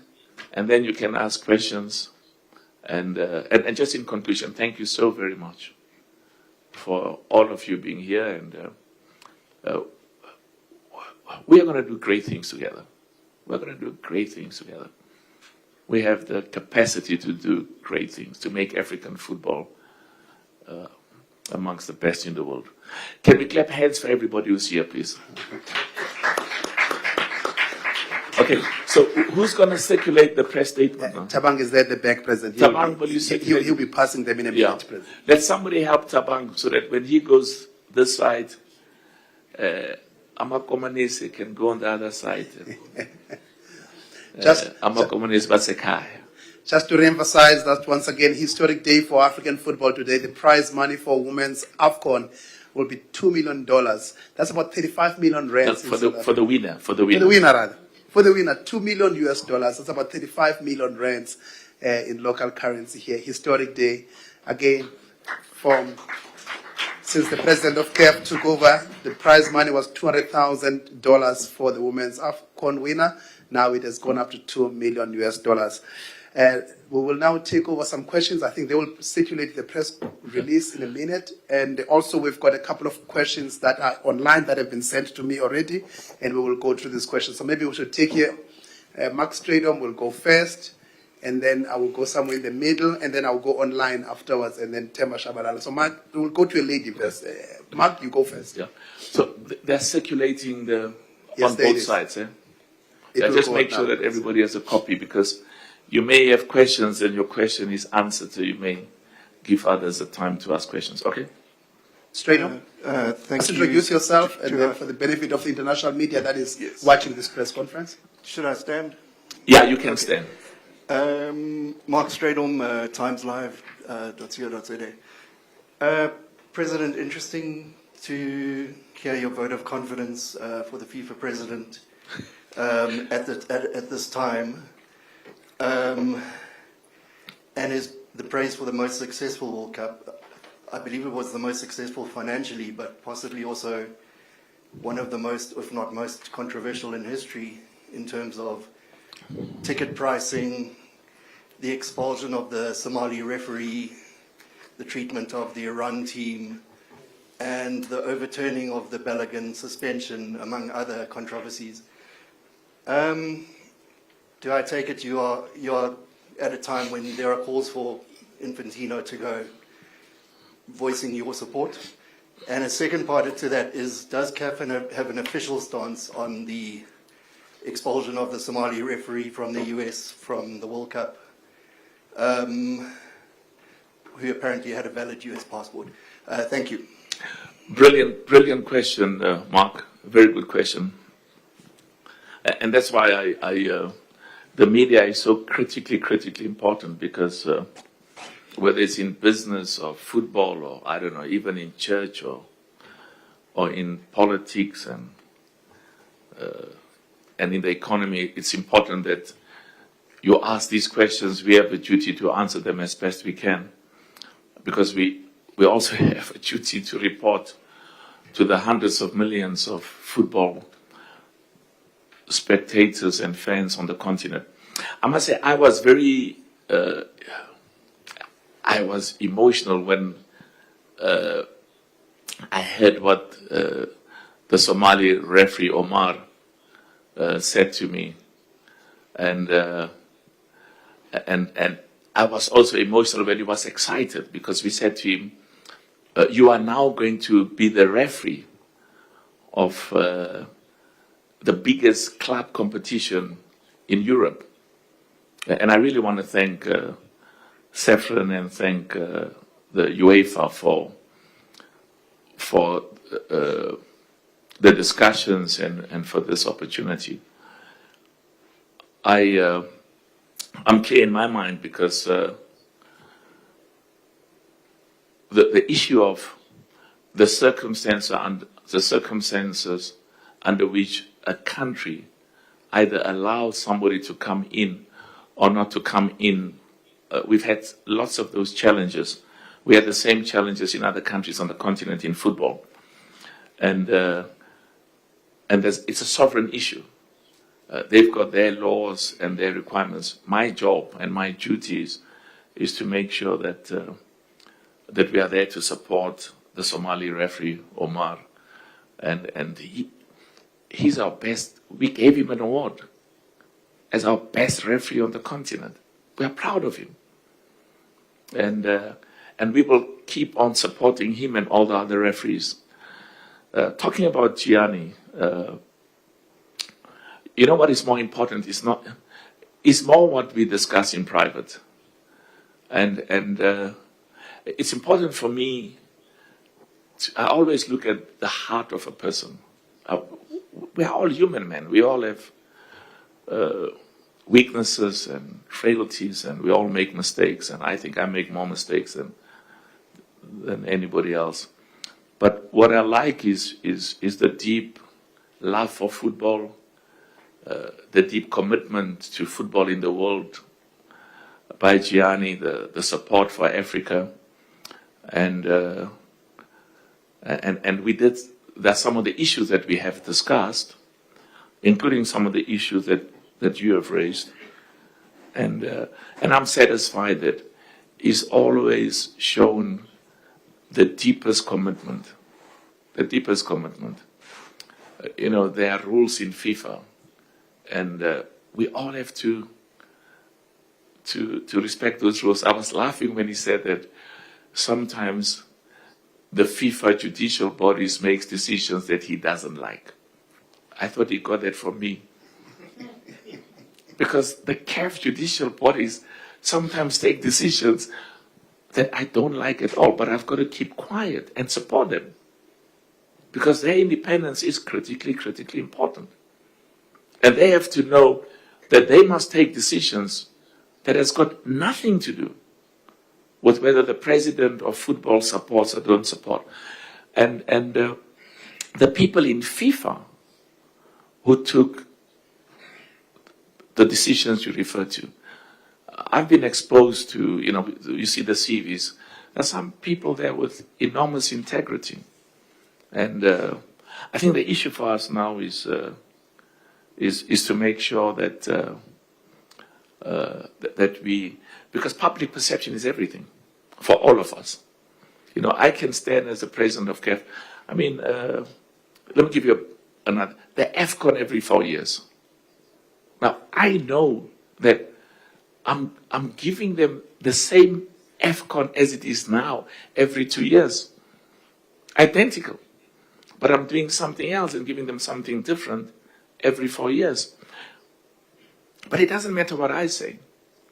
and then you can ask questions. And just in conclusion, thank you so very much for all of you being here. And we are going to do great things together. We're going to do great things together. We have the capacity to do great things, to make African football amongst the best in the world. Can we clap hands for everybody who's here, please? Okay, so who's going to circulate the press statement now? Tabang is there at the back, President. Tabang, will you circulate? He'll be passing them in a minute, President. Let somebody help Tabang so that when he goes this side, Amakomanese can go on the other side. Just to reemphasize that once again, historic day for African football today. The prize money for women's AFCON will be $2 million. That's about 35 million rands. For the winner. For the winner, rather. For the winner, $2 million US. That's about 35 million rands in local currency here. Historic day. Again, from since the president of CAF took over, the prize money was $200,000 for the women's AFCON winner. Now it has gone up to $2 million US. We will now take over some questions. I think they will circulate the press release in a minute. And also we've got a couple of questions that are online that have been sent to me already, and we will go through these questions. So maybe we should take here, Mark Stradom will go first, and then I will go somewhere in the middle, and then I will go online afterwards, and then Tema Shabalala. So Mark, we'll go to a lady first. Mark, you go first. Yeah. So they're circulating Yes, on there it both is. sides. Eh? It will Just go make out sure now. that everybody has a copy, because you may have questions and your question is answered, so you may give others the time to ask questions. Okay? Stradom, Thank just you. introduce yourself, and Should then I- for the benefit of the international media that is Yes. watching this press conference. Should I stand? Yeah, you can stand. Mark Stradom, timeslive.co.za. President, interesting to hear your vote of confidence for the FIFA president at this time, and the praise for the most successful World Cup. I believe it was the most successful financially, but possibly also one of the most, if not most, controversial in history in terms of ticket pricing, the expulsion of the Somali referee, the treatment of the Iran team, and the overturning of the Balogun suspension, among other controversies. Do I take it you are at a time when there are calls for Infantino to go, voicing your support? And a second part to that is, does CAF have an official stance on the expulsion of the Somali referee from the US from the World Cup, who apparently had a valid US passport? Thank you. Brilliant question, Mark. Very good question. And that's why the media is so critically important, because whether it's in business or football or, I don't know, even in church or in politics and in the economy, it's important that you ask these questions. We have a duty to answer them as best we can, because we also have a duty to report to the hundreds of millions of football spectators and fans on the continent. I must say, I was emotional when I heard what the Somali referee Omar said to me, and I was also emotional when he was excited, because we said to him, "You are now going to be the referee of the biggest club competition in Europe." And I really want to thank Saffron and thank the UEFA for the discussions and for this opportunity. I'm clear in my mind, because the issue of the circumstances under which a country either allows somebody to come in or not to come in, we've had lots of those challenges. We had the same challenges in other countries on the continent in football, and it's a sovereign issue. They've got their laws and their requirements. My job and my duties is to make sure that we are there to support the Somali referee Omar, and he's our best. We gave him an award as our best referee on the continent. We are proud of him, and we will keep on supporting him and all the other referees. Talking about Gianni, you know what is more important is more what we discuss in private, and it's important for me. I always look at the heart of a person. We are all human, men. We all have weaknesses and frailties, and we all make mistakes. And I think I make more mistakes than anybody else. But what I like is the deep love for football, the deep commitment to football in the world by Gianni, the support for Africa, and And there are some of the issues that we have discussed, including some of the issues that you have raised. And I'm satisfied that he's always shown the deepest commitment. The deepest commitment. There are rules in FIFA, and we all have to respect those rules. I was laughing when he said that sometimes the FIFA judicial bodies makes decisions that he doesn't like. I thought he got that from me. Because the CAF judicial bodies sometimes take decisions that I don't like at all, but I've got to keep quiet and support them. Because their independence is critically important. And they have to know that they must take decisions that has got nothing to do with whether the president of football supports or don't support. And the people in FIFA who took the decisions you refer to, I've been exposed to, you see the CVs. There's some people there with enormous integrity. And I think the issue for us now is to make sure that we, because public perception is everything for all of us. I can stand as the president of CAF. I mean, let me give you another. The AFCON every 4 years. Now, I know that I'm giving them the same AFCON as it is now every 2 years. Identical. But I'm doing something else and giving them something different every 4 years. But it doesn't matter what I say.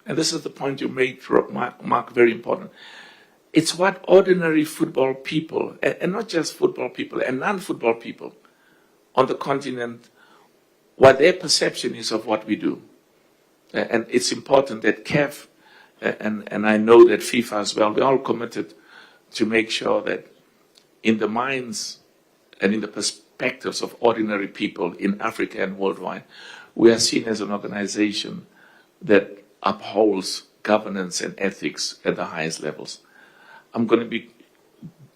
And this is the point you made, Mark, very important. It's what ordinary football people, and not just football people, and non-football people on the continent, what their perception is of what we do. And it's important that CAF, and I know that FIFA as well, we're all committed to make sure that in the minds and in the perspectives of ordinary people in Africa and worldwide, we are seen as an organization that upholds governance and ethics at the highest levels. I'm going to be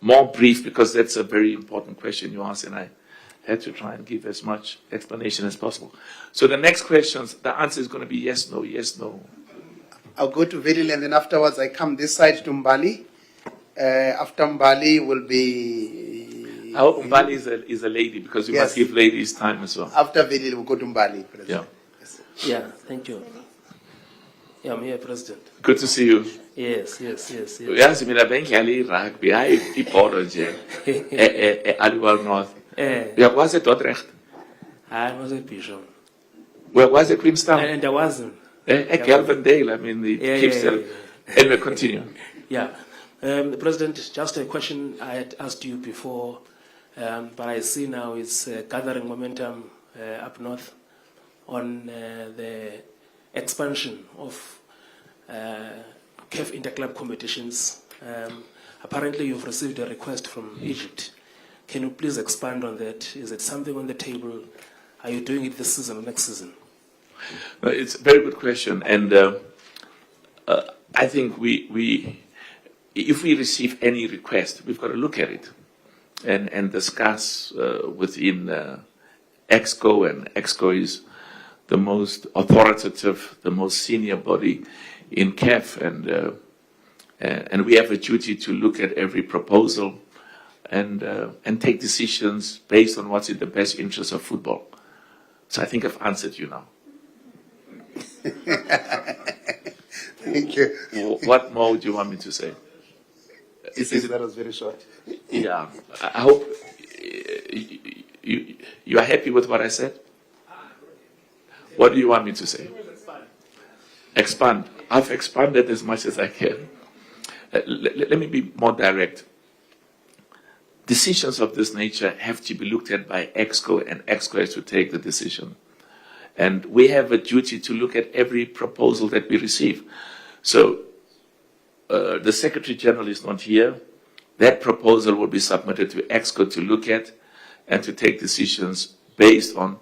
more brief because that's a very important question you asked, and I had to try and give as much explanation as possible. So the next questions, the answer is going to be yes, no, yes, no. I'll go to Vidil, and then afterwards I come this side to Mbali. After Mbali will be... I hope Mbali is a lady, because you must give ladies time as well. After Vidil, we'll go to Mbali, President. Yeah. Yeah, thank you. Yeah, I'm here, President. Good to see you. Yes. Uyazi mina bengidlala i-rugby, hayi ibhola nje, Aliwal North. Uyakwazi eDordrecht? I was a Bishop. Uyakwazi eQueenstown? And I wasn't. Galvandale, I mean, it keeps telling. Anyway, continue. Yeah. President, just a question I had asked you before, but I see now it's gathering momentum up north on the expansion of CAF interclub competitions. Apparently, you've received a request from Egypt. Can you please expand on that? Is it something on the table? Are you doing it this season or next season? It's a very good question, and I think if we receive any request, we've got to look at it and discuss within EXCO, and EXCO is the most authoritative, the most senior body in CAF, and we have a duty to look at every proposal and take decisions based on what's in the best interest of football. So I think I've answered you now. Thank you. What more would you want me to say? That was very short. Yeah, I hope you are happy with what I said. What do you want me to say? Expand. I've expanded as much as I can. Let me be more direct. Decisions of this nature have to be looked at by EXCO, and EXCO has to take the decision. And we have a duty to look at every proposal that we receive. So the Secretary General is not here. That proposal will be submitted to EXCO to look at and to take decisions based on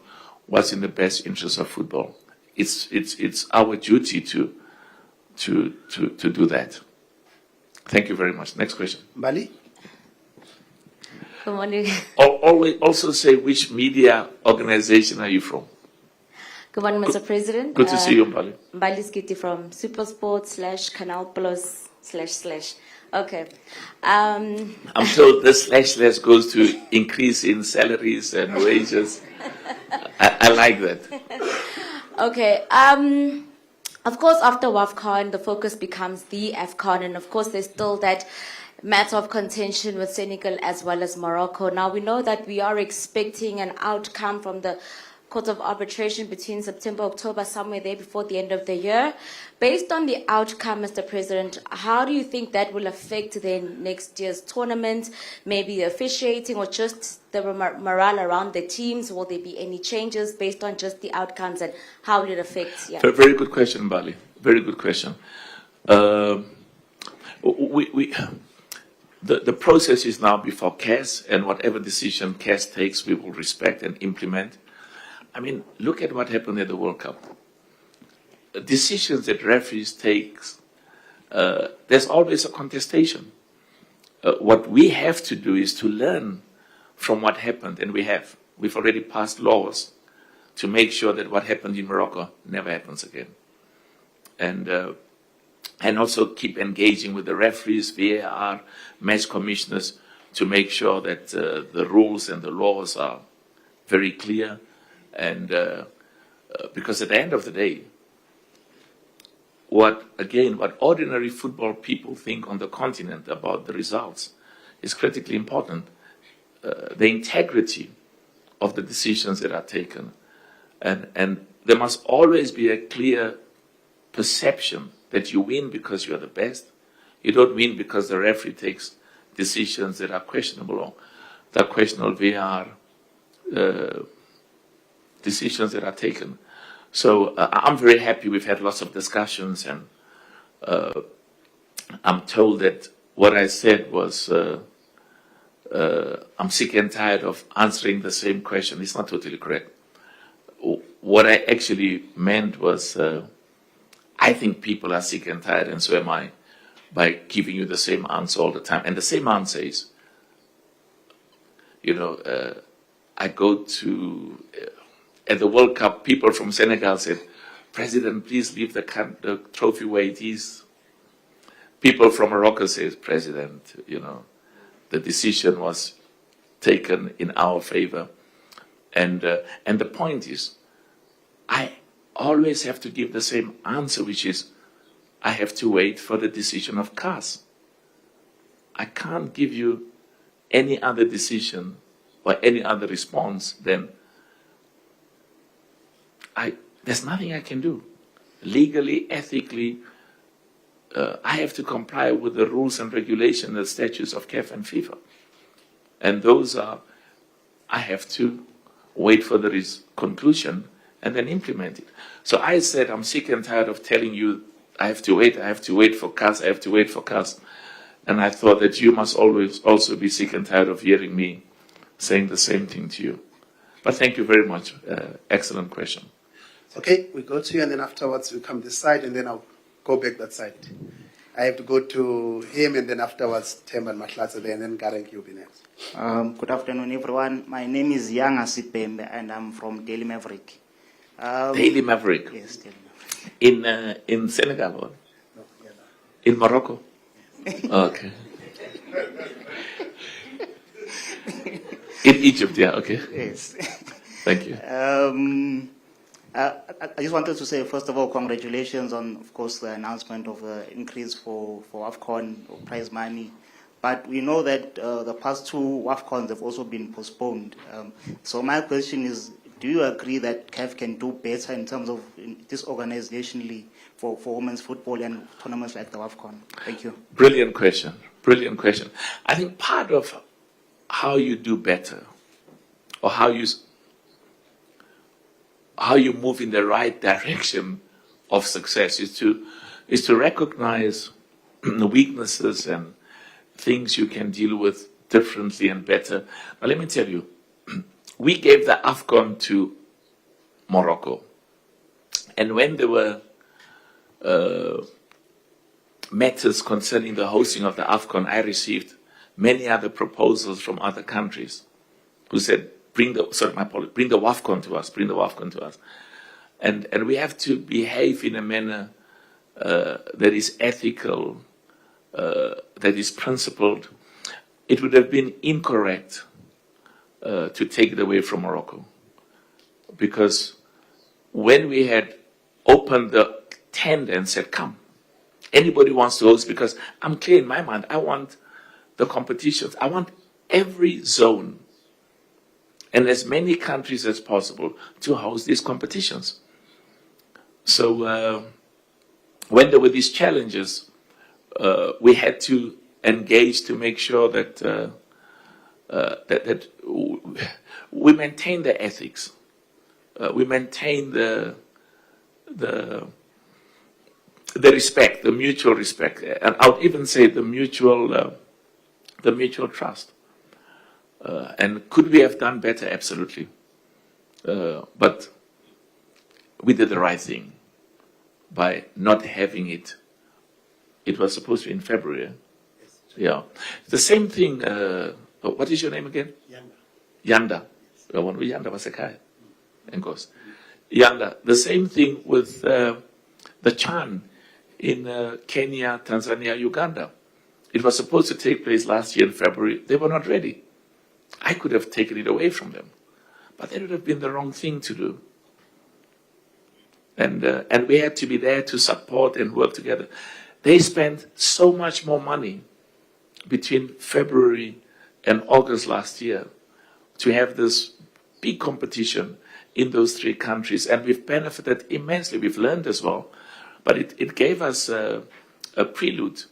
what's in the best interest of football. It's our duty to do that. Thank you very much. Next question. Mbali? Good morning. Always also say which media organization are you from? Good morning, Mr. President. Good to see you, Mbali. Mbali Skiti from Supersport / Canal Plus / Okay. I'm told this / goes to increase in salaries and wages. I like that. Okay. Of course, after WAFCON, the focus becomes the AFCON, and of course, there's still that matter of contention with Senegal as well as Morocco. Now, we know that we are expecting an outcome from the Court of Arbitration between September, October, somewhere there before the end of the year. Based on the outcome, Mr. President, how do you think that will affect then next year's tournament, maybe the officiating or just the morale around the teams? Will there be any changes based on just the outcomes, and how will it affect? Yeah. Very good question, Mbali. Very good question. The process is now before CAS, and whatever decision CAS takes, we will respect and implement. I mean, look at what happened at the World Cup. Decisions that referees take, there's always a contestation. What we have to do is to learn from what happened, and we've already passed laws to make sure that what happened in Morocco never happens again. And also keep engaging with the referees, VAR, match commissioners, to make sure that the rules and the laws are very clear. And because at the end of the day, what ordinary football people think on the continent about the results is critically important. The integrity of the decisions that are taken. And there must always be a clear perception that you win because you are the best. You don't win because the referee takes decisions that are questionable, or that are questionable VAR decisions that are taken. So I'm very happy. We've had lots of discussions, and I'm told that what I said was I'm sick and tired of answering the same question. It's not totally correct. What I actually meant was I think people are sick and tired, and so am I, by giving you the same answer all the time. And the same answer is, I go to, at the World Cup, people from Senegal said, President, please leave the trophy where it is. People from Morocco said, President, the decision was taken in our favor. And the point is, I always have to give the same answer, which is, I have to wait for the decision of CAS. I can't give you any other decision or any other response than there's nothing I can do. Legally, ethically, I have to comply with the rules and regulations, the statutes of CAF and FIFA. And those are, I have to wait for the conclusion and then implement it. So I said, I'm sick and tired of telling you, I have to wait for CAS, I have to wait for CAS. And I thought that you must always also be sick and tired of hearing me saying the same thing to you. But thank you very much. Excellent question. Okay, we go to you, and then afterwards we come this side, and then I'll go back that side. I have to go to him, and then afterwards Temba Mahlatsa there, and then Gareng, you'll be next. Good afternoon, everyone. My name is Yanga Sipembe, and I'm from Daily Maverick. Daily Maverick? Yes, Daily Maverick. In Senegal? Or? No, yeah, no. In Morocco? Okay. In Egypt, yeah, okay. Yes. Thank you. I just wanted to say, first of all, congratulations on, of course, the announcement of the increase for AFCON or prize money. But we know that the past two AFCONs have also been postponed. So my question is, do you agree that CAF can do better in terms of disorganizationally for women's football and tournaments like the AFCON? Thank you. Brilliant question. Brilliant question. I think part of how you do better, or how you move in the right direction of success, is to recognize the weaknesses and things you can deal with differently and better. But let me tell you, we gave the AFCON to Morocco. And when there were matters concerning the hosting of the AFCON, I received many other proposals from other countries who said, bring the WAFCON to us, bring the WAFCON to us. And we have to behave in a manner that is ethical, that is principled. It would have been incorrect to take it away from Morocco, because when we had opened the tent and said, come, anybody wants to host, because I'm clear in my mind, I want the competitions. I want every zone and as many countries as possible to host these competitions. So when there were these challenges, we had to engage to make sure that that we maintain the ethics, we maintain the respect, the mutual respect, and I would even say the mutual trust. And could we have done better? Absolutely. But we did the right thing by not having it. It was supposed to be in February. Yeah. The same thing, what is your name again? Yanda. Yanda Masekai. And goes. Yanda. The same thing with the CHAN in Kenya, Tanzania, Uganda. It was supposed to take place last year in February. They were not ready. I could have taken it away from them, but that would have been the wrong thing to do. And we had to be there to support and work together. They spent so much more money between February and August last year to have this big competition in those three countries, and we've benefited immensely. We've learned as well, but it gave us a prelude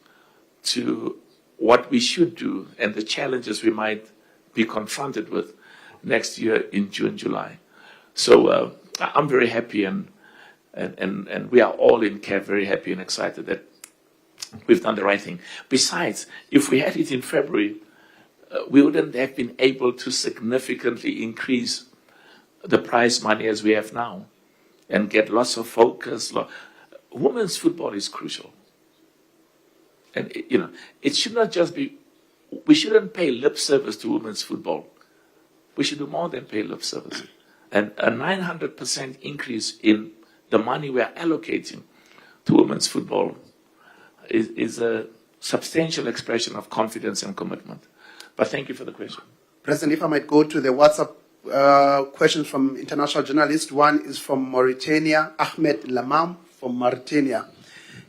to what we should do and the challenges we might be confronted with next year in June, July. So I'm very happy, and we are all in CAF very happy and excited that we've done the right thing. Besides, if we had it in February, we wouldn't have been able to significantly increase the prize money as we have now and get lots of focus. Women's football is crucial. And, it should not just be, we shouldn't pay lip service to women's football. We should do more than pay lip service. And a 900% increase in the money we are allocating to women's football is a substantial expression of confidence and commitment. But thank you for the question. President, if I might go to the WhatsApp questions from international journalists. One is from Mauritania, Ahmed Lamam from Mauritania.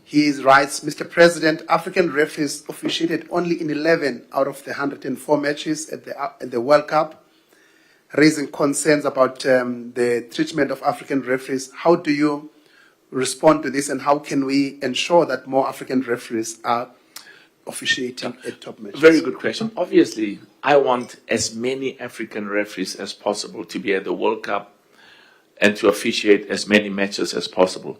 He writes, Mr. President, African referees officiated only in 11 out of the 104 matches at the World Cup, raising concerns about the treatment of African referees. How do you respond to this, and how can we ensure that more African referees are officiating at top matches? Very good question. Obviously, I want as many African referees as possible to be at the World Cup and to officiate as many matches as possible.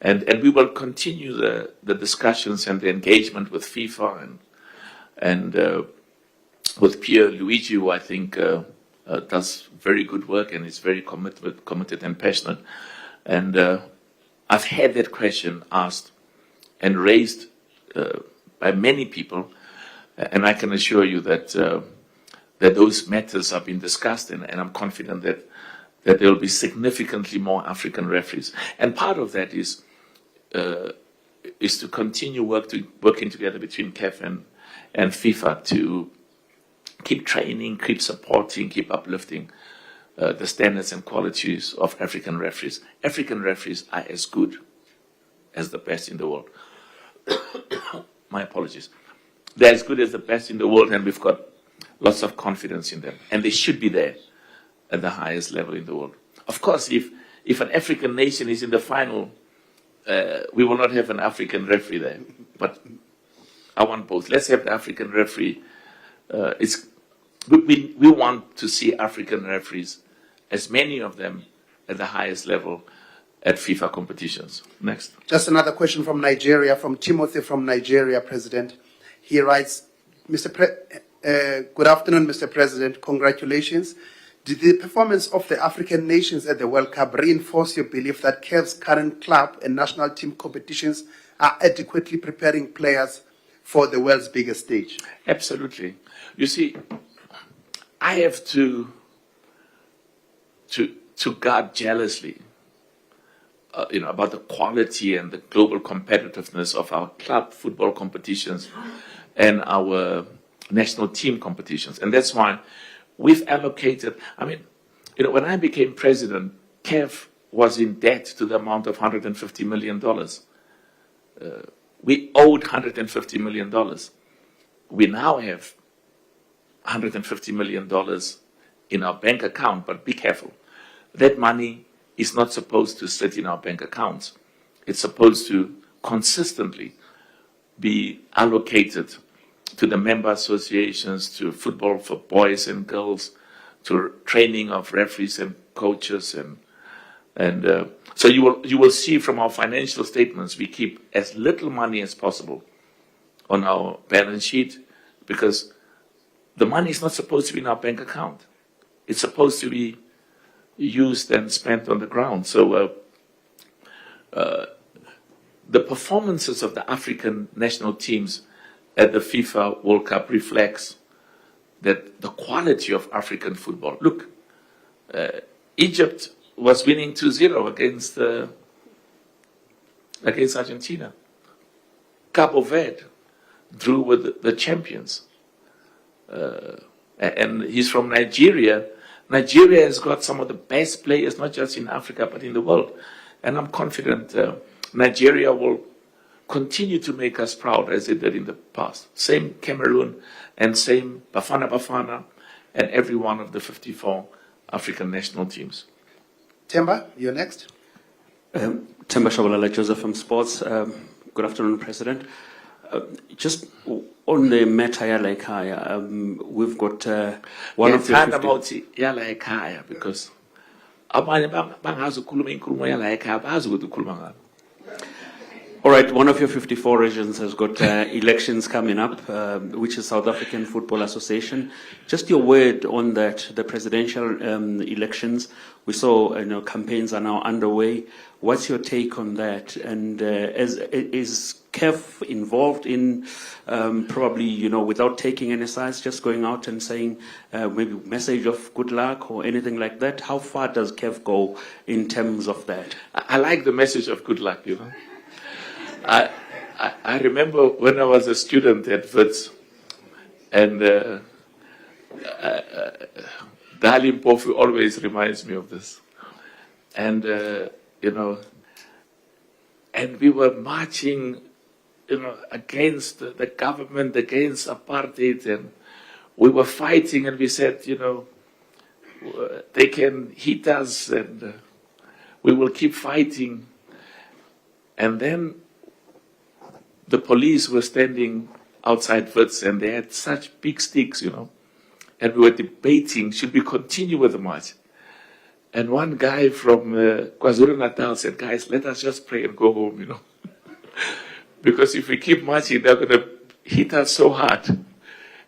And we will continue the discussions and the engagement with FIFA and with Pierre Luigi, who I think does very good work and is very committed and passionate. And I've had that question asked and raised by many people, and I can assure you that that those matters have been discussed, and I'm confident that there will be significantly more African referees. And part of that is to continue working together between CAF and FIFA to keep training, keep supporting, keep uplifting the standards and qualities of African referees. African referees are as good as the best in the world. My apologies. They're as good as the best in the world, and we've got lots of confidence in them. And they should be there at the highest level in the world. Of course, if an African nation is in the final, we will not have an African referee there. But I want both. Let's have the African referee. We want to see African referees, as many of them, at the highest level at FIFA competitions. Next. Just another question from Nigeria, from Timothy from Nigeria, President. He writes, good afternoon, Mr. President. Congratulations. Did the performance of the African nations at the World Cup reinforce your belief that CAF's current club and national team competitions are adequately preparing players for the world's biggest stage? Absolutely. You see, I have to guard jealously, about the quality and the global competitiveness of our club football competitions and our national team competitions. And that's why we've allocated, when I became president, CAF was in debt to the amount of $150 million. We owed $150 million. We now have $150 million in our bank account, but be careful. That money is not supposed to sit in our bank accounts. It's supposed to consistently be allocated to the member associations, to football for boys and girls, to training of referees and coaches, and so you will see from our financial statements we keep as little money as possible on our balance sheet, because the money is not supposed to be in our bank account. It's supposed to be used and spent on the ground. So the performances of the African national teams at the FIFA World Cup reflects that the quality of African football. Look, Egypt was winning 2-0 against Argentina. Cabo Verde drew with the champions. And he's from Nigeria. Nigeria has got some of the best players, not just in Africa, but in the world. And I'm confident Nigeria will continue to make us proud as it did in the past. Same Cameroon and same Bafana and every one of the 54 African national teams. Temba, you're next. Temba Shabalala, Joseph from Sports. Good afternoon, President. Just on the matter yala ekhaya, we've got one of the 50... because abanye bangazi ukukhuluma inkulumo yala ekhaya bazi ukuthi ukhuluma ngani. All right, one of your 54 regions has got elections coming up, which is South African Football Association. Just your word on that, the presidential elections. We saw, campaigns are now underway. What's your take on that? And is CAF involved in probably, without taking any sides, just going out and saying maybe message of good luck or anything like that? How far does CAF go in terms of that? I like the message of good luck, I remember when I was a student at Wits, and Dali Mpofu always reminds me of this. And, and we were marching, against the government, against apartheid, and we were fighting, and we said, they can hit us, and we will keep fighting. And then the police were standing outside Wits, and they had such big sticks, and we were debating, should we continue with the march? And one guy from KwaZulu-Natal said, guys, let us just pray and go home, because if we keep marching, they're going to hit us so hard.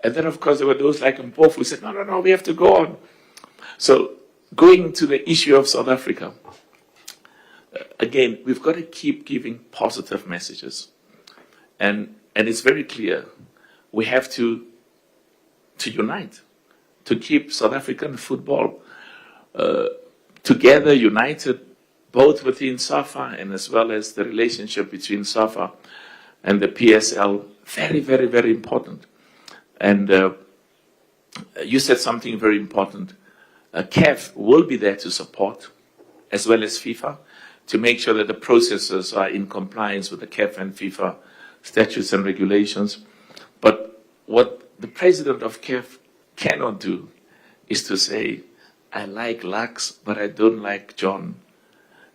And then, of course, there were those like Mpofu who said, no, we have to go on. So going to the issue of South Africa, again, we've got to keep giving positive messages. And it's very clear, we have to unite, to keep South African football together, united, both within SAFA and as well as the relationship between SAFA and the PSL. Very, very, very important. And you said something very important. CAF will be there to support, as well as FIFA, to make sure that the processes are in compliance with the CAF and FIFA statutes and regulations. But what the president of CAF cannot do is to say, I like Lux, but I don't like John.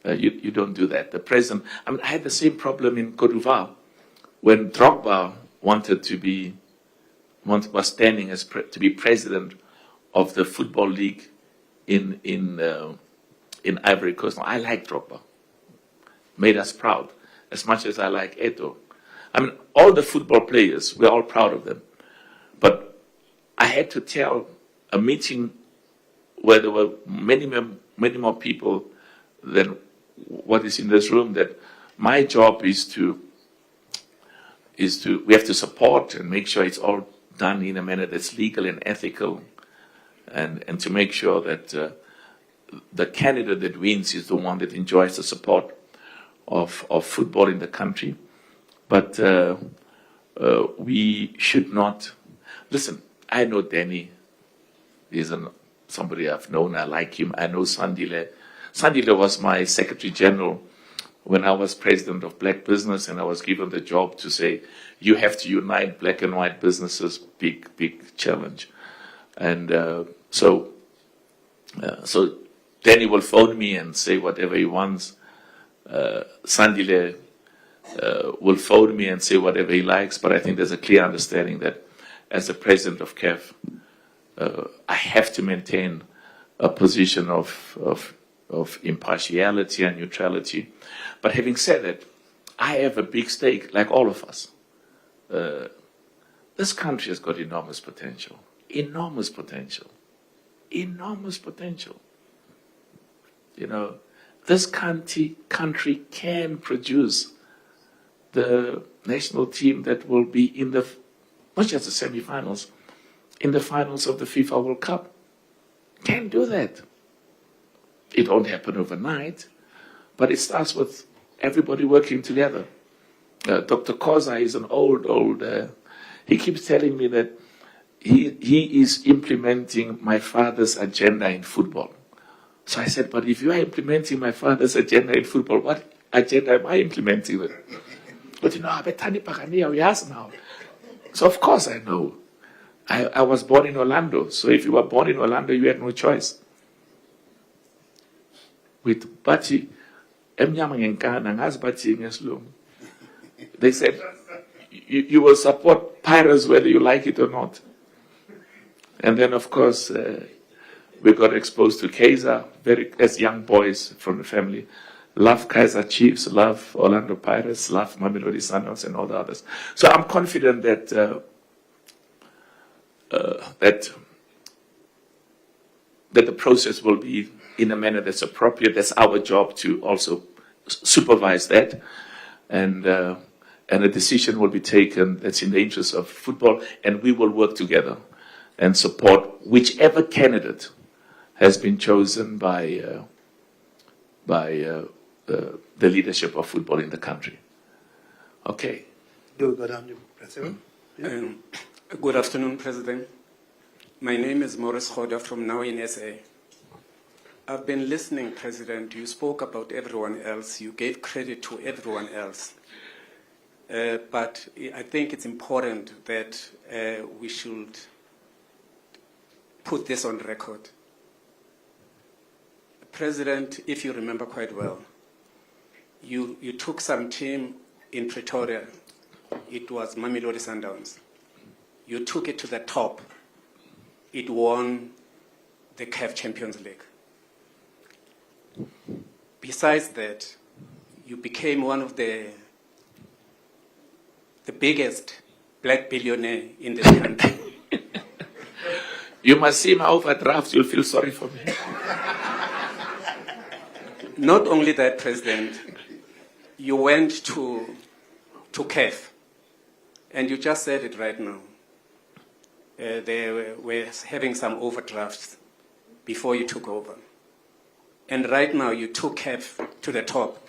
You don't do that. The president, I had the same problem in Côte d'Ivoire when Drogba was standing to be president of the football league in Ivory Coast. Now, I like Drogba. Made us proud, as much as I like Eto'o. All the football players, we're all proud of them. But I had to tell a meeting where there were many more people than what is in this room that my job is to we have to support and make sure it's all done in a manner that's legal and ethical, and to make sure that the candidate that wins is the one that enjoys the support of football in the country. But we should not listen. I know Danny. He's somebody I've known. I like him. I know Sandile. Sandile was my Secretary General when I was president of Black Business, and I was given the job to say, you have to unite black and white businesses, big challenge. And so Danny will phone me and say whatever he wants. Sandile will phone me and say whatever he likes, but I think there's a clear understanding that as the president of CAF, I have to maintain a position of impartiality and neutrality. But having said that, I have a big stake, like all of us. This country has got enormous potential. Enormous potential. Enormous potential. You know, this country can produce the national team that will be in the, not just the semi-finals, in the finals of the FIFA World Cup. Can do that. It won't happen overnight, but it starts with everybody working together. Dr. Koza is an old, he keeps telling me that he is implementing my father's agenda in football. So I said, but if you are implementing my father's agenda in football, what agenda am I implementing then? But you know, Abetani Pakania, we ask now. So of course I know. I was born in Orlando, so if you were born in Orlando, you had no choice. With Bachi, they said, you will support pirates whether you like it or not. And then, of course, we got exposed to Kaiser, as young boys from the family. Love Kaiser Chiefs, love Orlando Pirates, love Mamelodi Sundowns, and all the others. So I'm confident that that the process will be in a manner that's appropriate. That's our job to also supervise that, and a decision will be taken that's in the interest of football, and we will work together and support whichever candidate has been chosen by the leadership of football in the country. Okay. Good afternoon, President. My name is Maurice Khoda from Now in SA. I've been listening, President. You spoke about everyone else. You gave credit to everyone else. But I think it's important that we should put this on record. President, if you remember quite well, you took some team in Pretoria. It was Mamelodi Sundowns. You took it to the top. It won the CAF Champions League. Besides that, you became one of the biggest black billionaire in this country. You must see my overdraft, you'll feel sorry for me. Not only that, President, you went to CAF, and you just said it right now. They were having some overdrafts before you took over. And right now you took CAF to the top.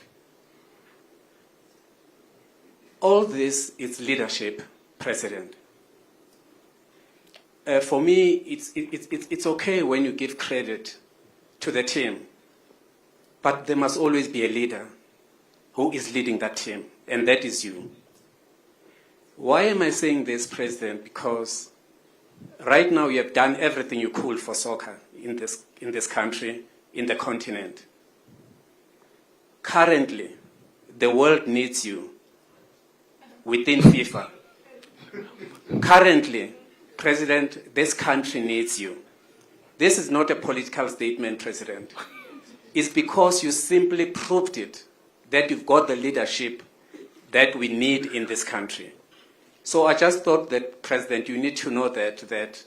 All this is leadership, President. For me, it's okay when you give credit to the team, but there must always be a leader who is leading that team, and that is you. Why am I saying this, President? Because right now you have done everything you could for soccer in this country, in the continent. Currently, the world needs you within FIFA. Currently, President, this country needs you. This is not a political statement, President. It's because you simply proved it, that you've got the leadership that we need in this country. So I just thought that, President, you need to know that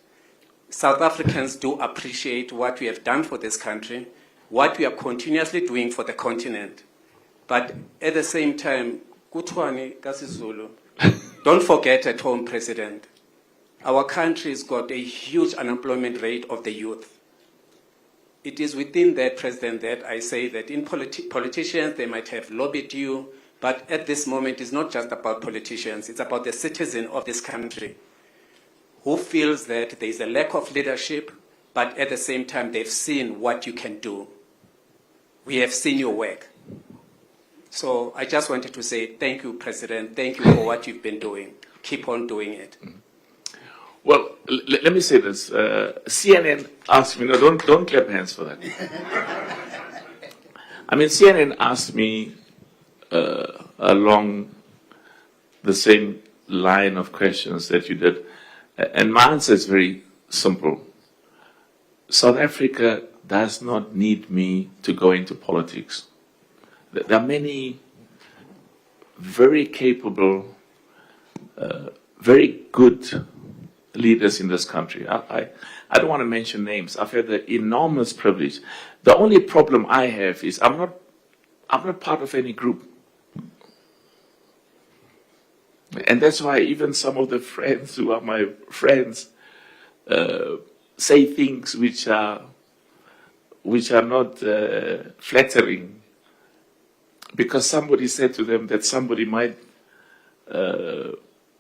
South Africans do appreciate what we have done for this country, what we are continuously doing for the continent. But at the same time, Kutwani, Kasizulu, Don't forget at home, President, our country's got a huge unemployment rate of the youth. It is within that, President, that I say that in politicians, they might have lobbied you, but at this moment, it's not just about politicians, it's about the citizen of this country who feels that there is a lack of leadership, but at the same time, they've seen what you can do. We have seen your work. So I just wanted to say thank you, President. Thank you for what you've been doing. Keep on doing it. Well, let me say this. CNN asked me, no, don't clap hands for that. I mean, CNN asked me along the same line of questions that you did, and my answer is very simple. South Africa does not need me to go into politics. There are many very capable, very good leaders in this country. I don't want to mention names. I've had the enormous privilege. The only problem I have is I'm not part of any group. And that's why even some of the friends who are my friends say things which are not flattering, because somebody said to them that somebody might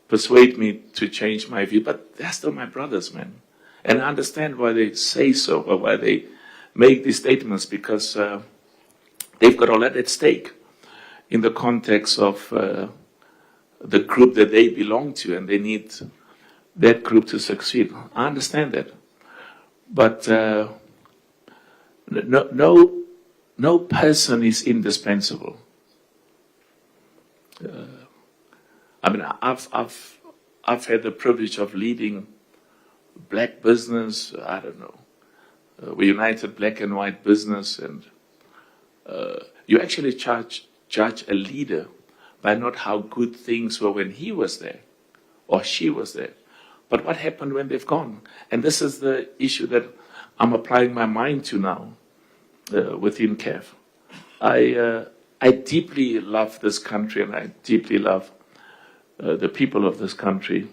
persuade me to change my view. But they're still my brothers, man. And I understand why they say so, or why they make these statements, because they've got a lot at stake in the context of the group that they belong to, and they need that group to succeed. I understand that. But no person is indispensable. I mean, I've had the privilege of leading black business. I don't know. We united black and white business, and you actually judge a leader by not how good things were when he was there or she was there, but what happened when they've gone. And this is the issue that I'm applying my mind to now within CAF. I deeply love this country, and I deeply love the people of this country,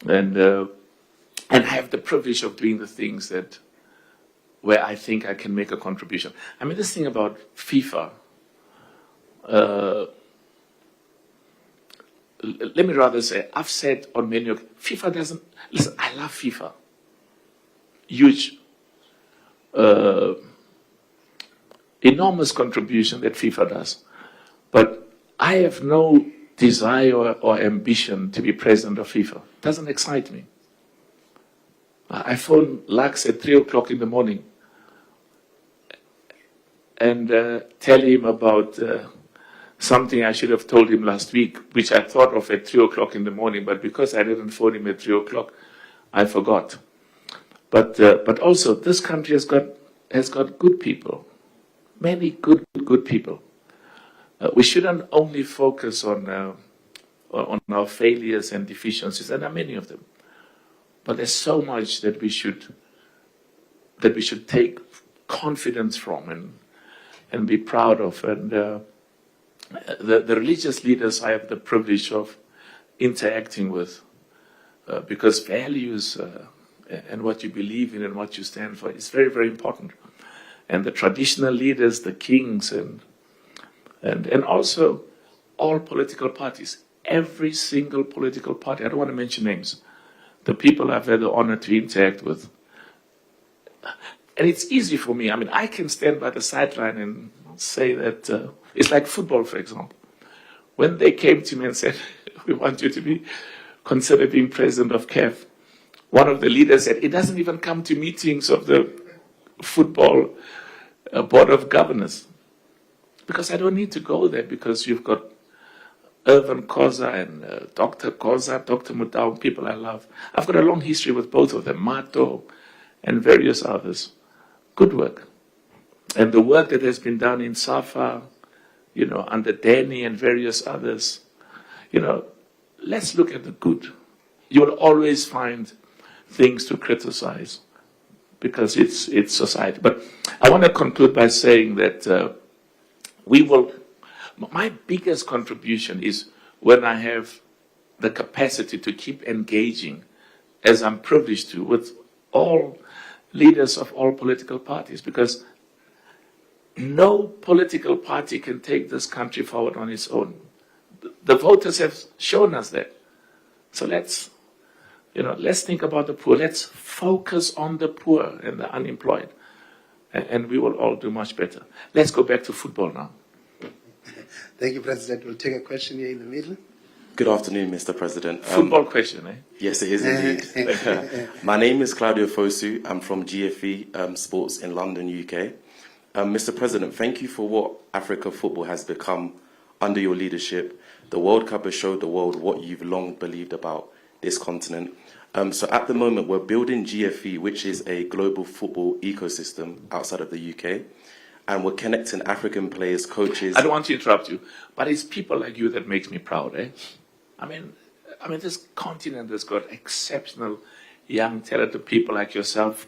and I have the privilege of doing the things where I think I can make a contribution. I mean, this thing about FIFA, let me rather say, I've said on many occasions, FIFA doesn't, listen, I love FIFA. Huge, enormous contribution that FIFA does. But I have no desire or ambition to be president of FIFA. It doesn't excite me. I phone Lux at 3 o'clock in the morning and tell him about something I should have told him last week, which I thought of at 3 o'clock in the morning, but because I didn't phone him at 3 o'clock, I forgot. But also, this country has got good people, many good people. We shouldn't only focus on our failures and deficiencies, and there are many of them. But there's so much that we should take confidence from and be proud of. And the religious leaders I have the privilege of interacting with, because values and what you believe in and what you stand for is very, very important. And the traditional leaders, the kings, and also all political parties, every single political party. I don't want to mention names. The people I've had the honor to interact with. And it's easy for me. I mean, I can stand by the sideline and say that it's like football, for example. When they came to me and said, we want you to be considered being president of CAF, one of the leaders said, it doesn't even come to meetings of the football board of governors. Because I don't need to go there, because you've got Irvin Koza and Dr. Koza, Dr. Mutau, people I love. I've got a long history with both of them, Mato and various others. Good work. And the work that has been done in SAFA, under Danny and various others, let's look at the good. You'll always find things to criticize, because it's society. But I want to conclude by saying that my biggest contribution is when I have the capacity to keep engaging, as I'm privileged to, with all leaders of all political parties, because no political party can take this country forward on its own. The voters have shown us that. So let's think about the poor. Let's focus on the poor and the unemployed, and we will all do much better. Let's go back to football now. Thank you, President. We'll take a question here in the middle. Good afternoon, Mr. President. Football question, eh? Yes, it is indeed. My name is Claudio Fosu. I'm from GFE Sports in London, UK. Mr. President, thank you for what Africa football has become under your leadership. The World Cup has showed the world what you've long believed about this continent. So at the moment, we're building GFE, which is a global football ecosystem outside of the UK. And we're connecting African players, coaches. I don't want to interrupt you, but it's people like you that makes me proud, eh? I mean, this continent has got exceptional young, talented people like yourself,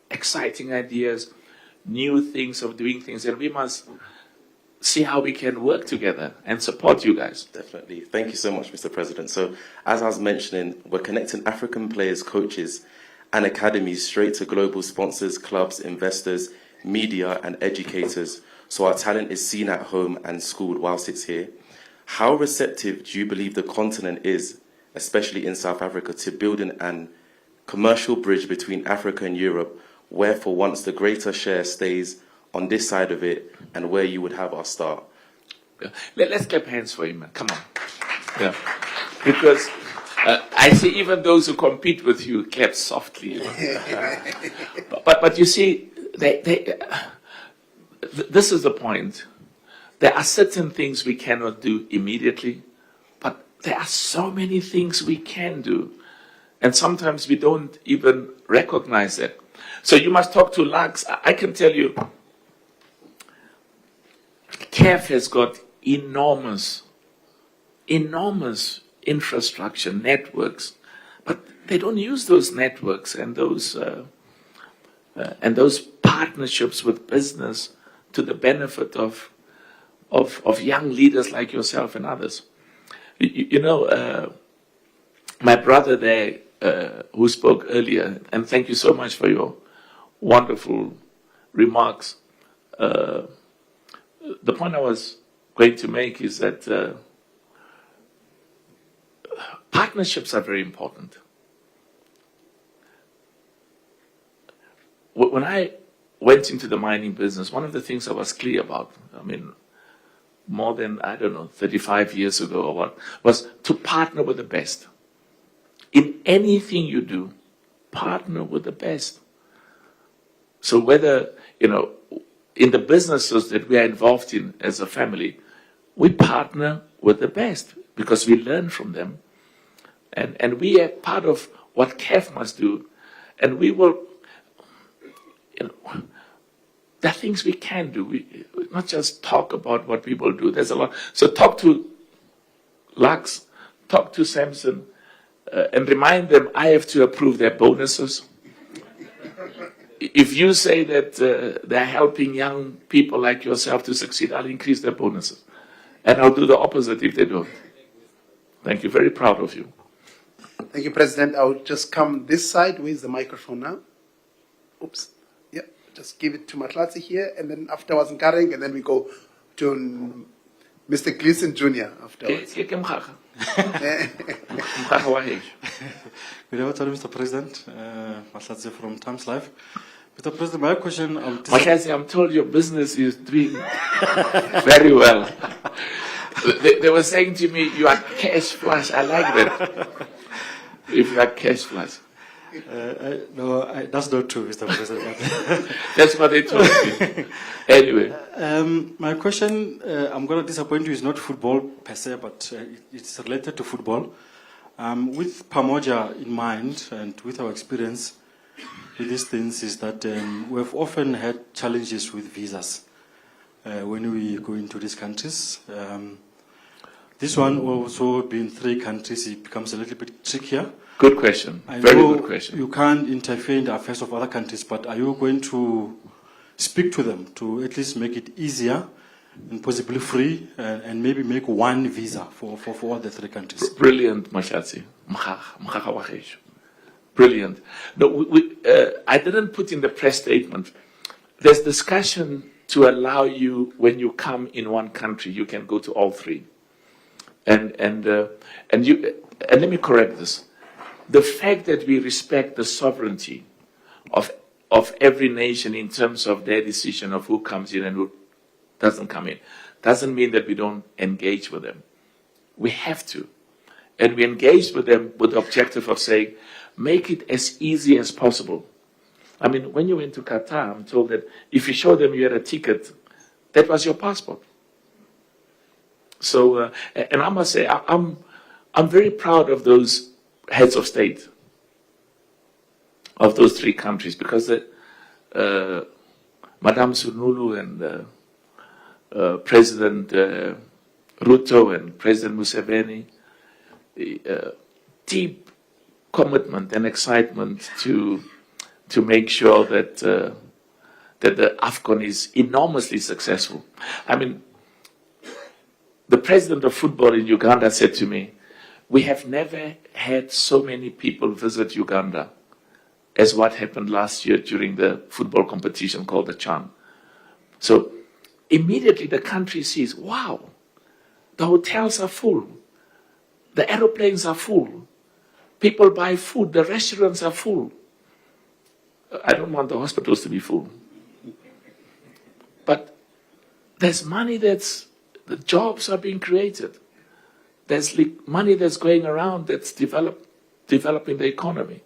exciting ideas, new things of doing things, and we must see how we can work together and support you guys. Definitely. Thank you so much, Mr. President. So, as I was mentioning, we're connecting African players, coaches, and academies straight to global sponsors, clubs, investors, media, and educators, so our talent is seen at home and schooled whilst it's here. How receptive do you believe the continent is, especially in South Africa, to building an commercial bridge between Africa and Europe, where for once the greater share stays on this side of it, and where you would have our start? Yeah. Let's clap hands for him, man. Come on. Yeah. Because I see even those who compete with you clap softly. But you see, this is the point. There are certain things we cannot do immediately, but there are so many things we can do. And sometimes we don't even recognize that. So you must talk to Lux. I can tell you, CAF has got enormous infrastructure networks, but they don't use those networks and those partnerships with business to the benefit of young leaders like yourself and others. My brother there, who spoke earlier, and thank you so much for your wonderful remarks. The point I was going to make is that partnerships are very important. When I went into the mining business, one of the things I was clear about, more than, 35 years ago or what, was to partner with the best. In anything you do, partner with the best. So whether, in the businesses that we are involved in as a family, we partner with the best because we learn from them. And we are part of what CAF must do. And we will, there are things we can do. We not just talk about what we will do. There's a lot. So talk to Lux, talk to Samson, and remind them I have to approve their bonuses. If you say that they're helping young people like yourself to succeed, I'll increase their bonuses. And I'll do the opposite if they don't. Thank you. Very proud of you. Thank you, President. I'll just come this side. Where's the microphone now? Oops. Yeah, just give it to Matlatsi here, and then afterwards Nkareng, and then we go to Mr. Gleason Jr. afterwards. Good afternoon, Mr. President. Matlatsi from Times Live. Mr. President, my question... I'm told your business is doing very well. They were saying to me, you are cash flush. I like that. If you are cash flush. No, that's not true, Mr. President. That's what they told me. Anyway. My question, I'm going to disappoint you, is not football per se, but it's related to football. With Pamoja in mind and with our experience with these things is that we've often had challenges with visas when we go into these countries. This one also being 3 countries, it becomes a little bit trickier. Good question. Very good question. You can't interfere in the affairs of other countries, but are you going to speak to them to at least make it easier and possibly free, and maybe make one visa for all the 3 countries. Brilliant, Mashatsi. Brilliant. No, I didn't put in the press statement. There's discussion to allow you, when you come in one country, you can go to all 3. And let me correct this. The fact that we respect the sovereignty of every nation in terms of their decision of who comes in and who doesn't come in doesn't mean that we don't engage with them. We have to. And we engage with them with the objective of saying, make it as easy as possible. I mean, when you went to Qatar, I'm told that if you show them you had a ticket, that was your passport. So, and I must say, I'm very proud of those heads of state of those 3 countries, because Madame Sunulu and President Ruto and President Museveni, deep commitment and excitement to make sure that the AFCON is enormously successful. I mean, the president of football in Uganda said to me, we have never had so many people visit Uganda as what happened last year during the football competition called the CHAN. So immediately the country sees, wow, the hotels are full, the aeroplanes are full, people buy food, the restaurants are full. I don't want the hospitals to be full. But there's money the jobs are being created. There's money that's going around that's developing the economy.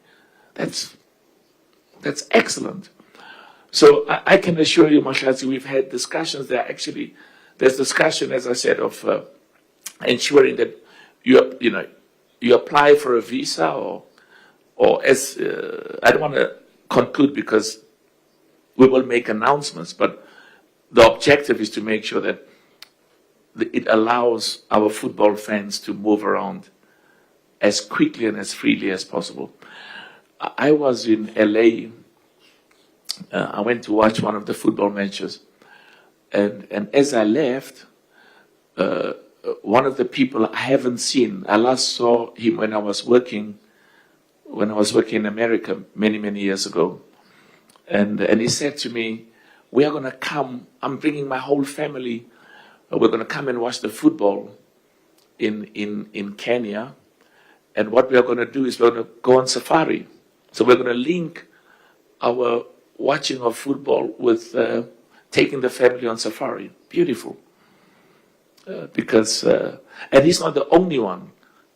That's excellent. So I can assure you, Mashatsi, we've had discussions there. Actually, there's discussion, as I said, of ensuring that you apply for a visa or as I don't want to conclude because we will make announcements, but the objective is to make sure that it allows our football fans to move around as quickly and as freely as possible. I was in LA. I went to watch one of the football matches, and as I left, one of the people I haven't seen, I last saw him when I was working in America many years ago, and he said to me, "We are going to come. I'm bringing my whole family. We're going to come and watch the football in Kenya, and what we are going to do is we're going to go on safari. So we're going to link our watching of football with taking the family on safari." Beautiful. Because, and he's not the only one.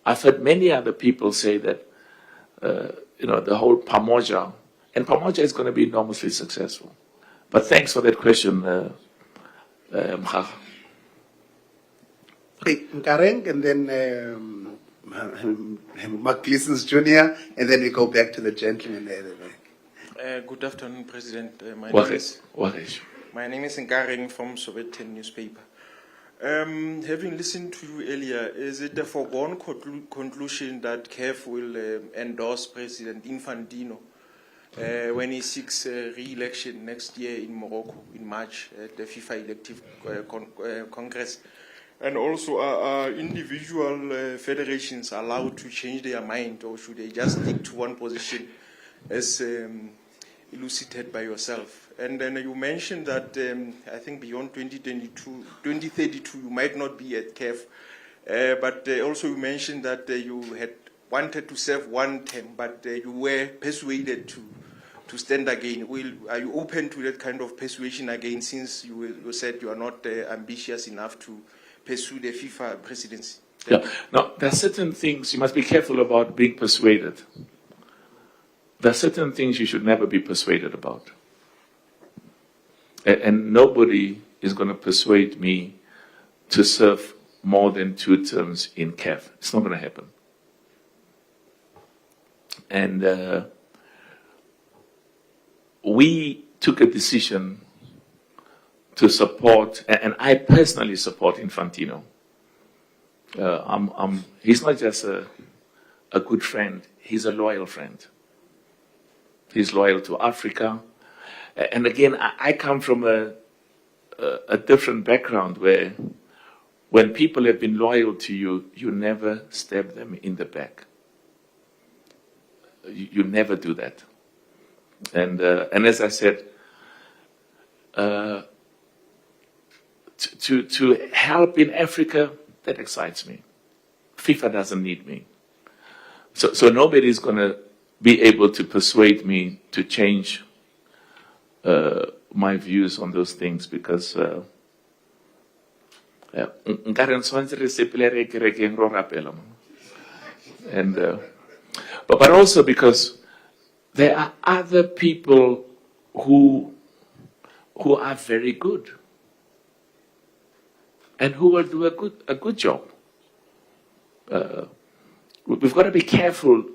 I've heard many other people say that, the whole Pamoja, and Pamoja is going to be enormously successful. But thanks for that question, Mkhaga. Okay, Nkareng, and then Mark Gleason's Jr., and then we go back to the gentleman there. Good afternoon, President. My name is Nkareng from Sowetan newspaper. Having listened to you earlier, is it a foregone conclusion that CAF will endorse President Infantino when he seeks re-election next year in Morocco in March at the FIFA Elective Congress? And also, are individual federations allowed to change their mind, or should they just stick to one position as elucidated by yourself? And then you mentioned that I think beyond 2032, you might not be at CAF, but also you mentioned that you had wanted to serve one term, but you were persuaded to stand again. Are you open to that kind of persuasion again, since you said you are not ambitious enough to pursue the FIFA presidency? Now, there are certain things you must be careful about being persuaded. There are certain things you should never be persuaded about. And nobody is going to persuade me to serve more than 2 terms in CAF. It's not going to happen. And we took a decision to support, and I personally support Infantino. He's not just a good friend, he's a loyal friend. He's loyal to Africa. And again, I come from a different background where when people have been loyal to you, you never stab them in the back. You never do that. And as I said, to help in Africa, that excites me. FIFA doesn't need me. So nobody's going to be able to persuade me to change my views on those things, because but also because there are other people who are very good and who will do a good job. We've got to be careful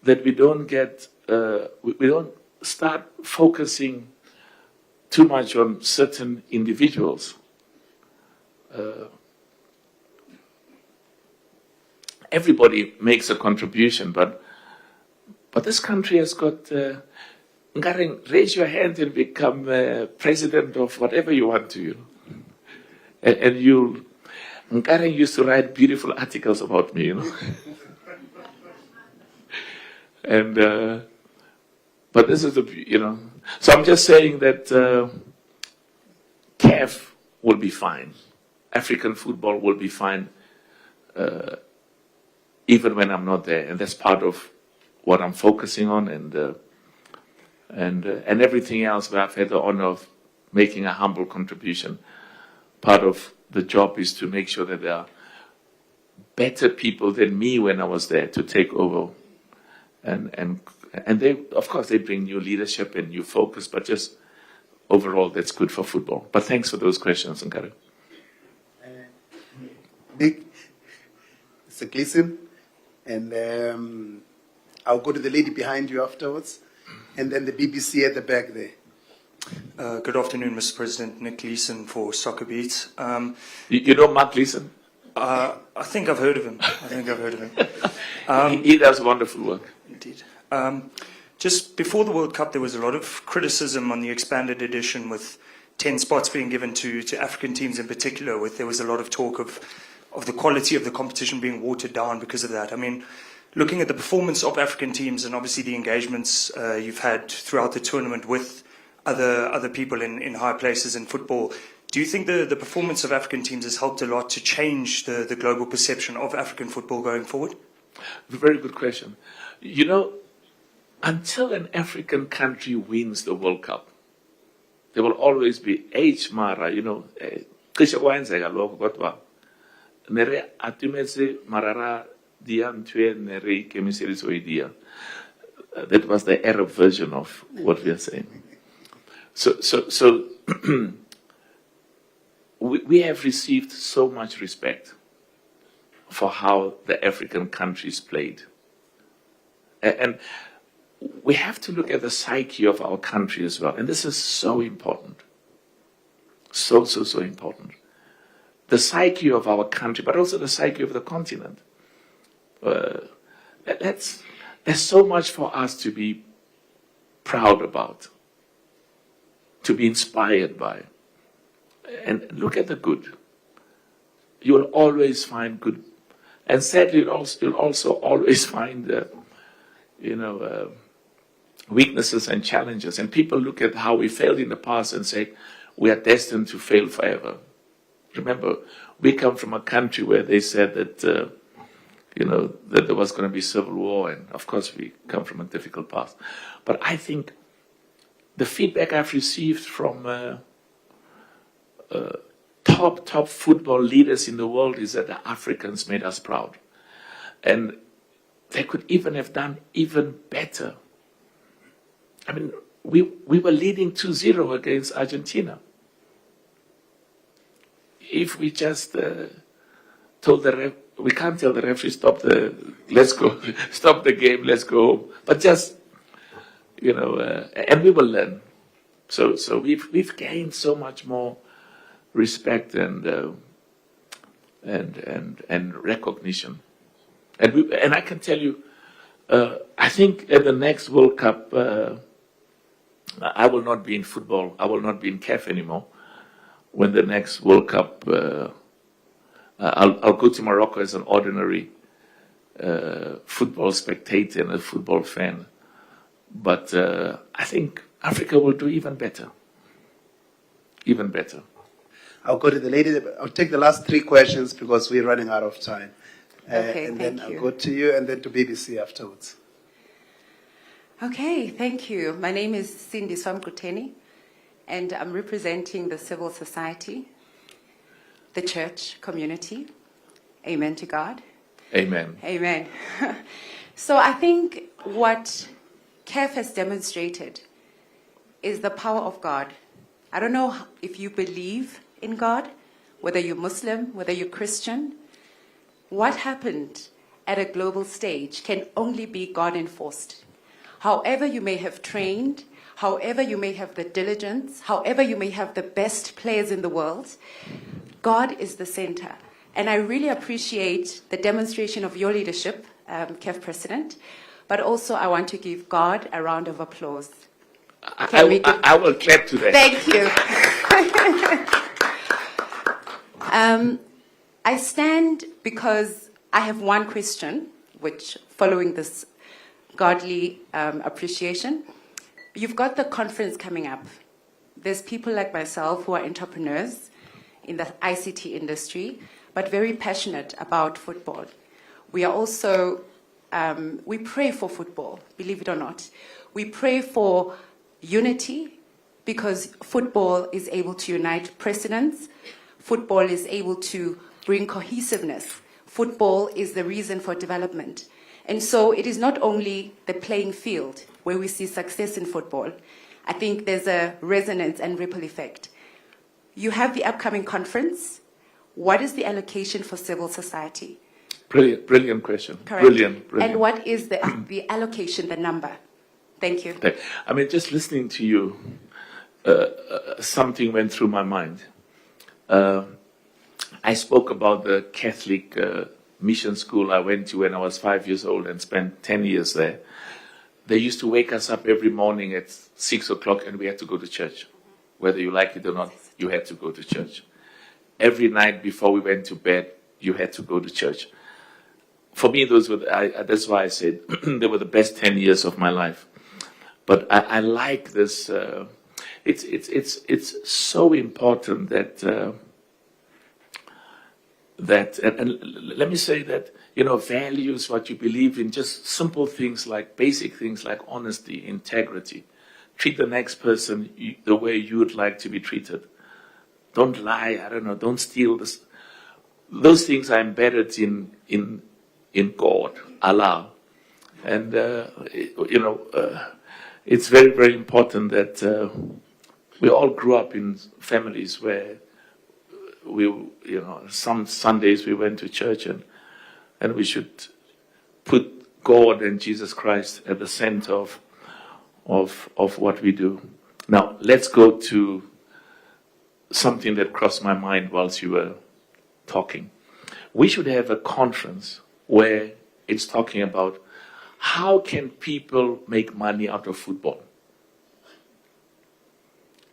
that we don't we don't start focusing too much on certain individuals. Everybody makes a contribution, but this country has got. Raise your hand and become president of whatever you want to, and you. Ngaren used to write beautiful articles about me, and but this is So I'm just saying that CAF will be fine. African football will be fine, even when I'm not there, and that's part of what I'm focusing on, and everything else where I've had the honor of making a humble contribution. Part of the job is to make sure that there are better people than me when I was there to take over, and they, of course, they bring new leadership and new focus, but just overall, that's good for football. But thanks for those questions, Nkari. Nick, Mr. Gleeson, and I'll go to the lady behind you afterwards, and then the BBC at the back there. Good afternoon, Mr. President. Nick Gleeson for Soccer Beats. You know Mark Gleeson? I think I've heard of him. He does wonderful work. Indeed. Just before the World Cup, there was a lot of criticism on the expanded edition, with 10 spots being given to African teams in particular. There was a lot of talk of the quality of the competition being watered down because of that. I mean, looking at the performance of African teams and obviously the engagements you've had throughout the tournament with other people in high places in football, do you think the performance of African teams has helped a lot to change the global perception of African football going forward? Very good question. Until an African country wins the World Cup, there will always be Mara, that was the Arab version of what we are saying. So we have received so much respect for how the African countries played. And we have to look at the psyche of our country as well. And this is so important. So important. The psyche of our country, but also the psyche of the continent. There's so much for us to be proud about, to be inspired by. And look at the good. You will always find good. And sadly, you'll also always find, weaknesses and challenges. And people look at how we failed in the past and say, we are destined to fail forever. Remember, we come from a country where they said that, that there was going to be civil war. And of course, we come from a difficult past. But I think the feedback I've received from top football leaders in the world is that the Africans made us proud. And they could even have done even better. I mean, we were leading 2-0 against Argentina. If we just told the ref, we can't tell the referee, stop the game, let's go home. But just, and we will learn. So we've gained so much more respect and recognition. And I can tell you, I think at the next World Cup, I will not be in football. I will not be in CAF anymore. when the next World Cup, I'll go to Morocco as an ordinary football spectator and a football fan. But I think Africa will do even better. Even better. I'll go to the lady. I'll take the last 3 questions because we're running out of time. Okay, and thank then you. I'll go to you and then to BBC afterwards. Okay, thank you. My name is Cindy Swamkuteni, and I'm representing the civil society, the church community. Amen to God. Amen. Amen. So I think what CAF has demonstrated is the power of God. I don't know if you believe in God, whether you're Muslim, whether you're Christian. What happened at a global stage can only be God enforced. However you may have trained, however you may have the diligence, however you may have the best players in the world, God is the center. And I really appreciate the demonstration of your leadership, CAF President, but also I want to give God a round of applause. I will clap to that. Thank you. I stand because I have one question, which following this godly appreciation, you've got the conference coming up. There's people like myself who are entrepreneurs in the ICT industry, but very passionate about football. We are also, we pray for football, believe it or not. We pray for unity because football is able to unite presidents. Football is able to bring cohesiveness. Football is the reason for development. And so it is not only the playing field where we see success in football. I think there's a resonance and ripple effect. You have the upcoming conference. What is the allocation for civil society? Brilliant question. Correct. Brilliant. And what is the allocation, the number? Thank you. I mean, just listening to you, something went through my mind. I spoke about the Catholic mission school I went to when I was 5 years old and spent 10 years there. They used to wake us up every morning at 6 o'clock and we had to go to church. Whether you like it or not, you had to go to church. Every night before we went to bed, you had to go to church. For me, those were, that's why I said they were the best 10 years of my life. But I like this. It's so important that and let me say that, you know, values, what you believe in, just simple things like basic things like honesty, integrity. Treat the next person the way you would like to be treated. Don't lie. I don't know. Don't steal this. Those things are embedded in God, Allah, and it's very, very important that we all grew up in families where some Sundays we went to church and we should put God and Jesus Christ at the center of what we do. Now, let's go to something that crossed my mind whilst you were talking. We should have a conference where it's talking about how can people make money out of football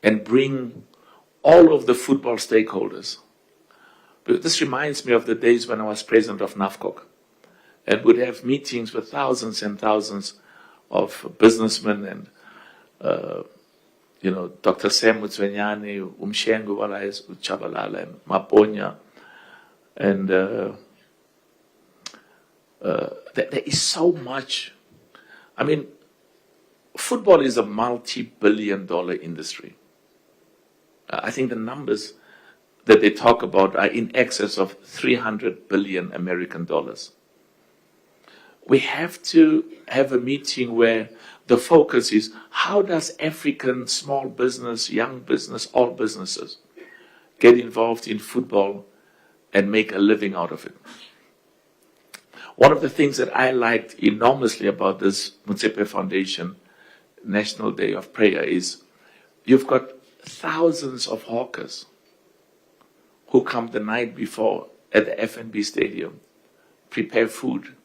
and bring all of the football stakeholders. But this reminds me of the days when I was president of NAFCOC and would have meetings with thousands and thousands of businessmen and, Dr. Sam Mutswenyane, Umshengu Walais, Uchabalala, and Maponya. And there is so much. I mean, football is a multi-billion-dollar industry. I think the numbers that they talk about are in excess of 300 billion American dollars. We have to have a meeting where the focus is how does African small business, young business, all businesses get involved in football and make a living out of it. One of the things that I liked enormously about this Motsepe Foundation National Day of Prayer is you've got thousands of hawkers who come the night before at the FNB Stadium, prepare food.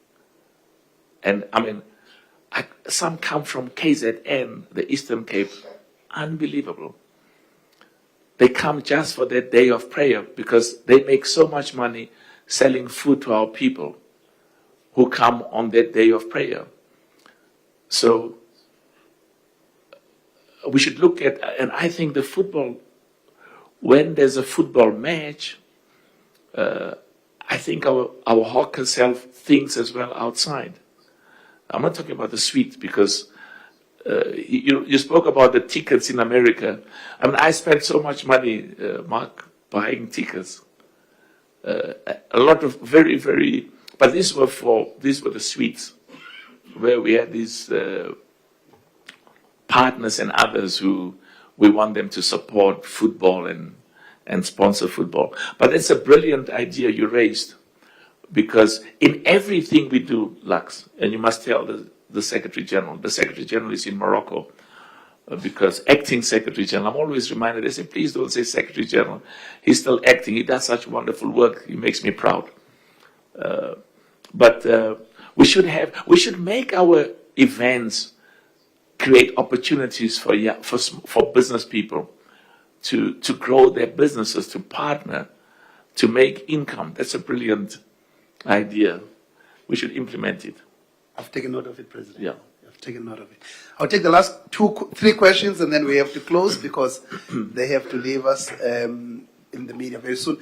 And I mean, some come from KZN, the Eastern Cape. Unbelievable. they come just for that day of prayer because they make so much money selling food to our people who come on that day of prayer. So we should look at, and I think the football, when there's a football match, I think our hawker self thinks as well outside. I'm not talking about the sweets because you spoke about the tickets in America. I mean, I spent so much money, Mark, buying tickets. A lot of very, very, but these were the sweets, where we had these partners and others who we want them to support football and sponsor football. But it's a brilliant idea you raised, because in everything we do, Lux, and you must tell the Secretary General. The Secretary General is in Morocco, because acting Secretary General, I'm always reminded, they say, please don't say Secretary General. He's still acting. He does such wonderful work. He makes me proud. But we should make our events create opportunities for business people to grow their businesses, to partner, to make income. That's a brilliant idea. We should implement it. I've taken note of it, President. Yeah. I've taken note of it. I'll take the last three questions, and then we have to close because they have to leave us in the media very soon.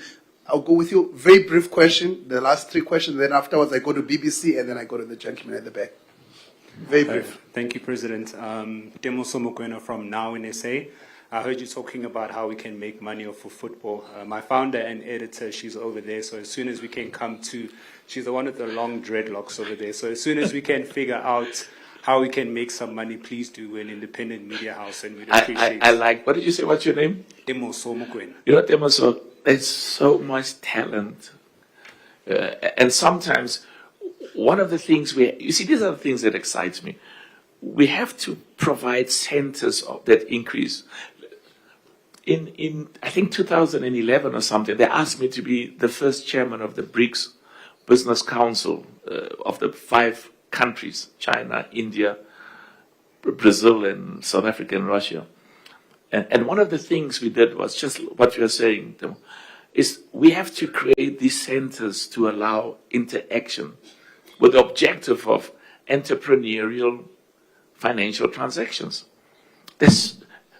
I'll go with you. Very brief question, the last three questions, then afterwards I go to BBC, and then I go to the gentleman at the back. Very brief. Thank you, President. Temoso Mokoena from Now in SA. I heard you talking about how we can make money off of football. My founder and editor, she's over there, so as soon as we can come to, she's the one with the long dreadlocks over there, so as soon as we can figure out how we can make some money, please do. We're an independent media house, and we'd appreciate it. I like, what did you say, what's your name? Temoso Mokoena. You know, Temoso, there's so much talent. And sometimes, one of the things you see, these are the things that excite me. We have to provide centers that increase. In I think 2011 or something, they asked me to be the first chairman of the BRICS Business Council of the 5 countries, China, India, Brazil, and South Africa, and Russia. And one of the things we did was just what you're saying, is we have to create these centers to allow interaction with the objective of entrepreneurial financial transactions.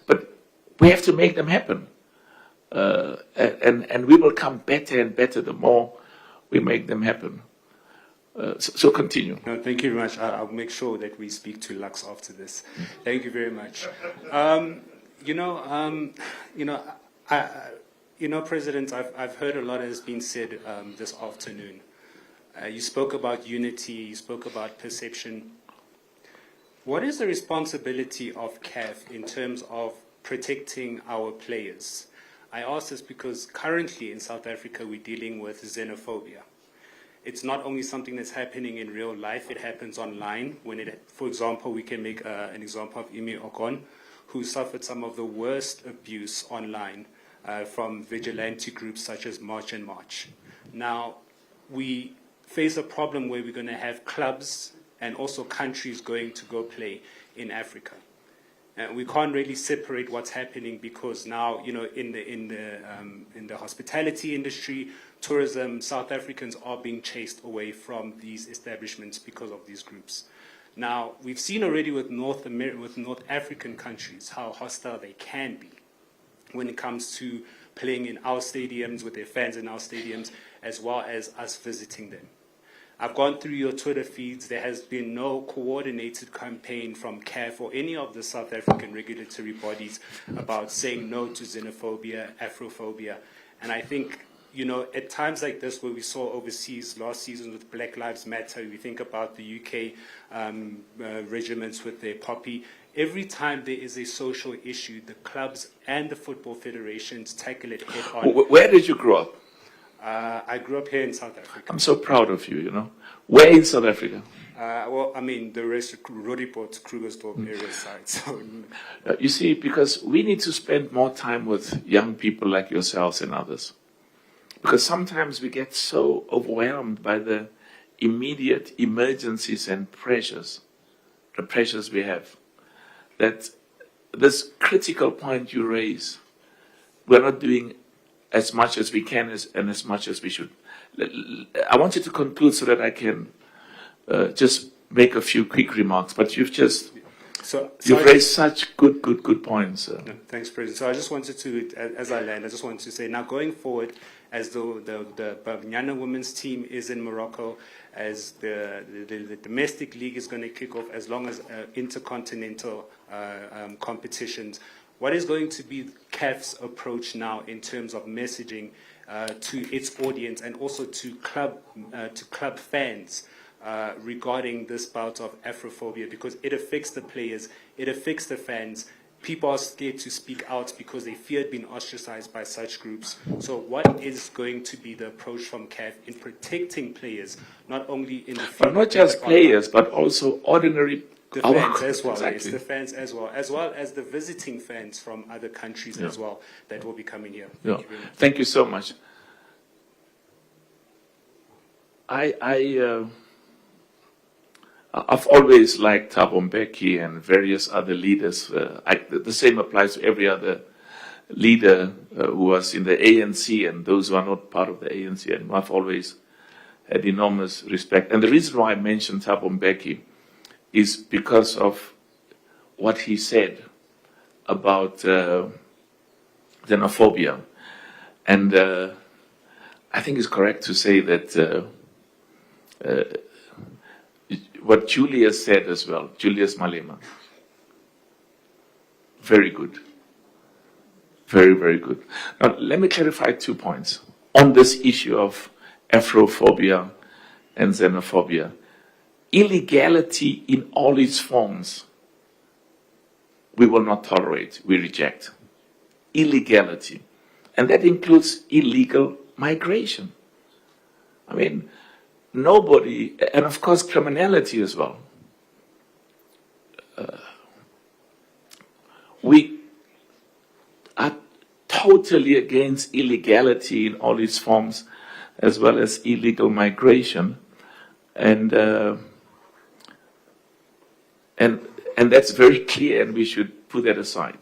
But we have to make them happen. And we will come better and better the more we make them happen. So continue. No, thank you very much. I'll make sure that we speak to Lux after this. Thank you very much. President, I've heard a lot has been said this afternoon. You spoke about unity, you spoke about perception. What is the responsibility of CAF in terms of protecting our players? I ask this because currently in South Africa we're dealing with xenophobia. It's not only something that's happening in real life, it happens online. For example, we can make an example of Imi Okon, who suffered some of the worst abuse online from vigilante groups such as March and March. Now, we face a problem where we're going to have clubs and also countries going to go play in Africa. We can't really separate what's happening because now, in the hospitality industry, tourism, South Africans are being chased away from these establishments because of these groups. Now, we've seen already with North African countries how hostile they can be when it comes to playing in our stadiums with their fans in our stadiums, as well as us visiting them. I've gone through your Twitter feeds. There has been no coordinated campaign from CAF or any of the South African regulatory bodies about saying no to xenophobia, Afrophobia. And I think, at times like this where we saw overseas last season with Black Lives Matter, we think about the UK regiments with their poppy. Every time there is a social issue, the clubs and the football federations tackle it head on. Where did you grow up? I grew up here in South Africa. I'm so proud of you, Where in South Africa? The rest of Roodepoort, Krugersdorp area side. So. You see, because we need to spend more time with young people like yourselves and others. Because sometimes we get so overwhelmed by the immediate emergencies and pressures, the pressures we have, that this critical point you raise, we're not doing as much as we can and as much as we should. I want you to conclude so that I can just make a few quick remarks, but you've raised such good points. No, thanks, President. So I just wanted to, as I land, I just wanted to say, now going forward, as the Banyana women's team is in Morocco, as the domestic league is going to kick off, as long as intercontinental competitions, what is going to be CAF's approach now in terms of messaging to its audience and also to club fans regarding this bout of Afrophobia, because it affects the players, it affects the fans. People are scared to speak out because they feared being ostracized by such groups. So what is going to be the approach from CAF in protecting players, not only in the field, but not just players, but also ordinary the fans as well, exactly. Yes, the fans as well as the visiting fans from other countries as well that will be coming here. Yeah. Thank you so much. I've always liked Thabo Mbeki and various other leaders. The same applies to every other leader who was in the ANC and those who are not part of the ANC. And I've always had enormous respect. And the reason why I mentioned Thabo Mbeki is because of what he said about xenophobia. And I think it's correct to say that what Julius said as well, Julius Malema, very good. Very, very good. Now, let me clarify 2 points on this issue of Afrophobia and xenophobia. Illegality in all its forms, we will not tolerate, we reject. Illegality. And that includes illegal migration. I mean, nobody, and of course criminality as well. We are totally against illegality in all its forms, as well as illegal migration. And that's very clear, and we should put that aside.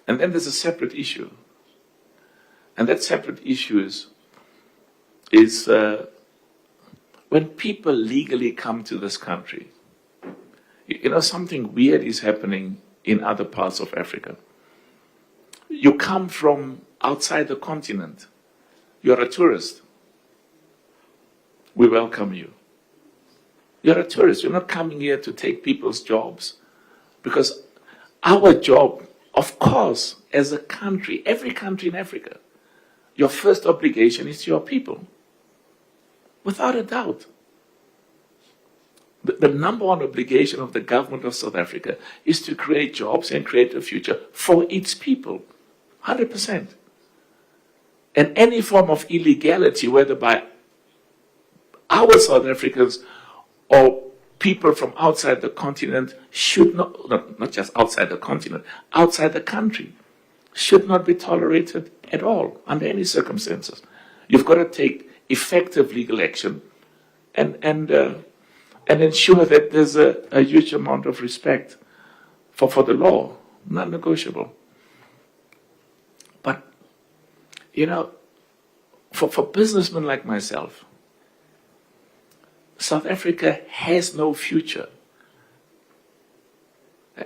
And then there's a separate issue. And that separate issue is when people legally come to this country, something weird is happening in other parts of Africa. You come from outside the continent. You're a tourist. We welcome you. You're a tourist. You're not coming here to take people's jobs. Because our job, of course, as a country, every country in Africa, your first obligation is to your people. Without a doubt. The number one obligation of the government of South Africa is to create jobs and create a future for its people. 100%. And any form of illegality, whether by our South Africans or people from outside the continent, should not just outside the continent, outside the country, should not be tolerated at all, under any circumstances. You've got to take effective legal action and ensure that there's a huge amount of respect for the law, non-negotiable. But, for businessmen like myself, South Africa has no future.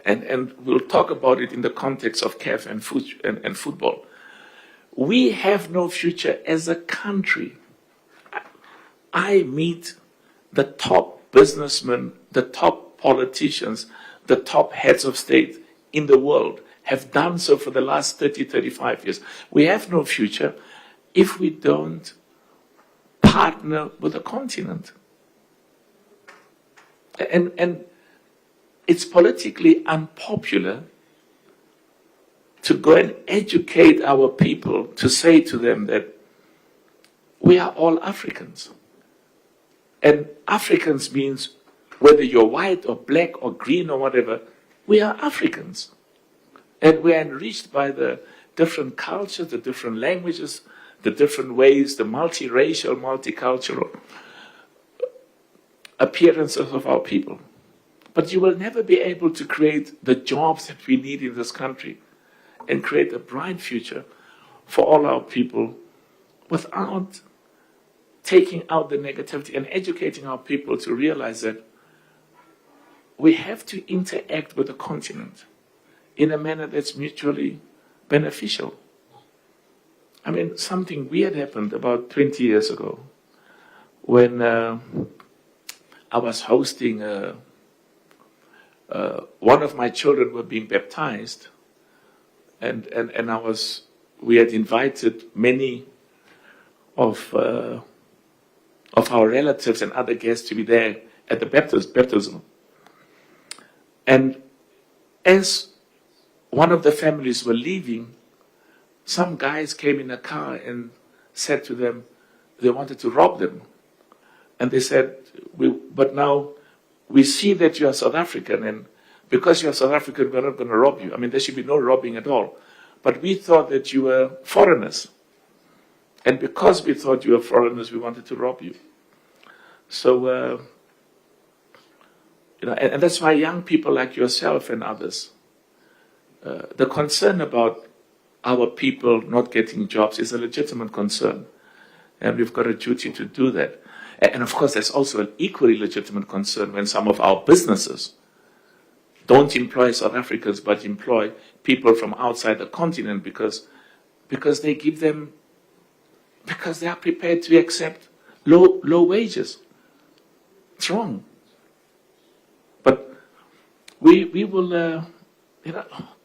And we'll talk about it in the context of CAF and football. We have no future as a country. I meet the top businessmen, the top politicians, the top heads of state in the world, have done so for the last 30, 35 years. We have no future if we don't partner with the continent. And it's politically unpopular to go and educate our people, to say to them that we are all Africans. And Africans means whether you're white or black or green or whatever, we are Africans. And we are enriched by the different cultures, the different languages, the different ways, the multiracial, multicultural appearances of our people. But you will never be able to create the jobs that we need in this country and create a bright future for all our people without taking out the negativity and educating our people to realize that we have to interact with the continent in a manner that's mutually beneficial. I mean, something weird happened about 20 years ago when I was hosting one of my children were being baptized, and we had invited many of our relatives and other guests to be there at the baptism. And as one of the families were leaving, some guys came in a car and said to them they wanted to rob them. And they said, but now we see that you are South African, and because you are South African, we're not going to rob you. I mean, there should be no robbing at all. But we thought that you were foreigners. And because we thought you were foreigners, we wanted to rob you. So, and that's why young people like yourself and others, the concern about our people not getting jobs is a legitimate concern. And we've got a duty to do that. And of course, there's also an equally legitimate concern when some of our businesses don't employ South Africans, but employ people from outside the continent because they give them, because they are prepared to accept low wages. It's wrong. But we will,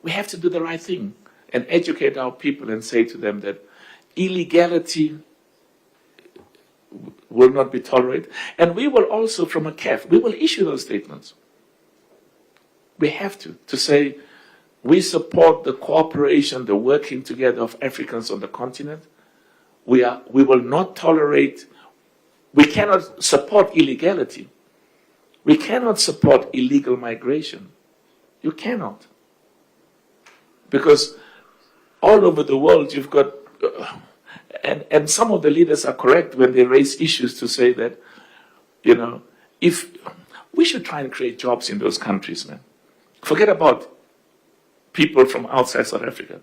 we have to do the right thing and educate our people and say to them that illegality will not be tolerated. And we will also, from a CAF, we will issue those statements. We have to say, we support the cooperation, the working together of Africans on the continent. We will not tolerate, we cannot support illegality. We cannot support illegal migration. You cannot. Because all over the world you've got, and some of the leaders are correct when they raise issues to say that, if we should try and create jobs in those countries, man. Forget about people from outside South Africa.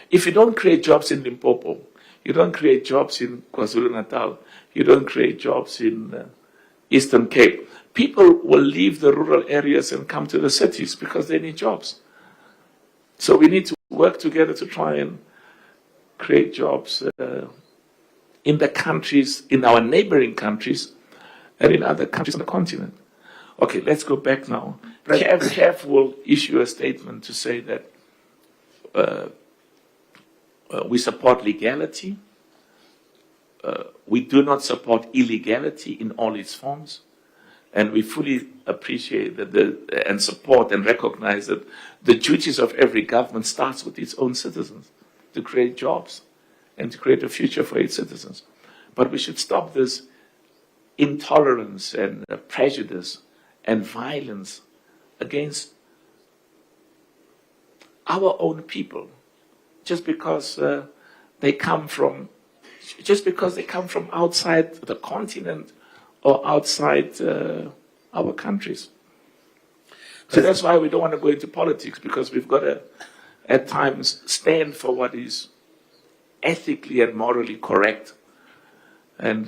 If you don't create jobs in Limpopo, you don't create jobs in KwaZulu-Natal, you don't create jobs in Eastern Cape, people will leave the rural areas and come to the cities because they need jobs. So we need to work together to try and create jobs in the countries, in our neighboring countries, and in other countries on the continent. Okay, let's go back now. CAF will issue a statement to say that we support legality. We do not support illegality in all its forms. And we fully appreciate that and support and recognize that the duties of every government starts with its own citizens, to create jobs and to create a future for its citizens. But we should stop this intolerance and prejudice and violence against our own people just because they come from outside the continent or outside our countries. So that's why we don't want to go into politics, because we've got to, at times, stand for what is ethically and morally correct. And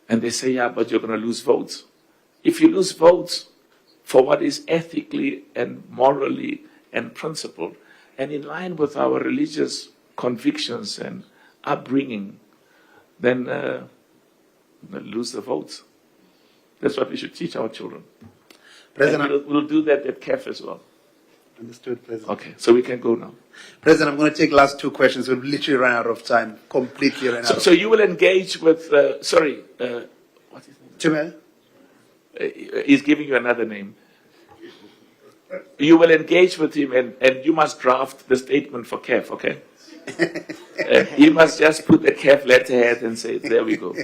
they say, yeah, but you're going to lose votes. If you lose votes for what is ethically and morally and principled, and in line with our religious convictions and upbringing, then lose the votes. That's what we should teach our children. President, we'll do that at CAF as well. Understood, President. Okay, so we can go now. President, I'm going to take last two questions. We've literally run out of time. Completely run out. So you will engage with, what's his name? Chumel? He's giving you another name. You will engage with him and you must draft the statement for CAF, okay? You must just put the CAF letterhead and say, there we go.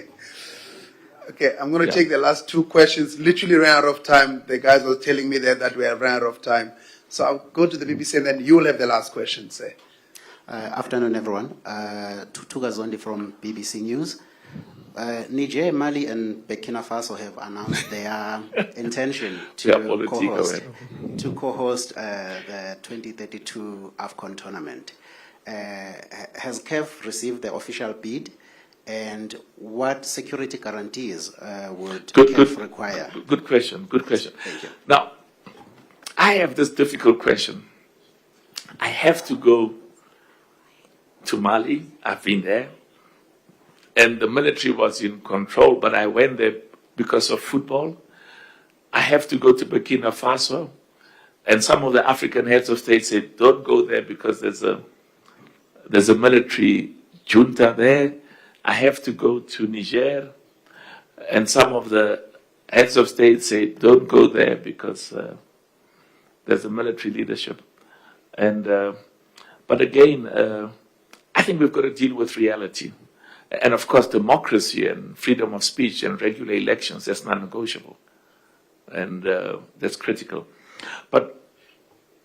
Okay, I'm going to take the last two questions. Literally ran out of time. The guys were telling me that we have run out of time. So I'll go to the BBC and then you will have the last question, say. Afternoon, everyone. Tuga Zondi from BBC News. Niger, Mali, and Burkina Faso have announced their intention to co-host the 2032 AFCON tournament. Has CAF received the official bid, and what security guarantees would CAF require? Good question. Good question. Thank you. Now, I have this difficult question. I have to go to Mali. I've been there. And the military was in control, but I went there because of football. I have to go to Burkina Faso. And some of the African heads of state said, don't go there because there's a military junta there. I have to go to Niger. And some of the heads of state say, don't go there because there's a military leadership. And but again, I think we've got to deal with reality. And of course, democracy and freedom of speech and regular elections, that's non-negotiable. And that's critical. But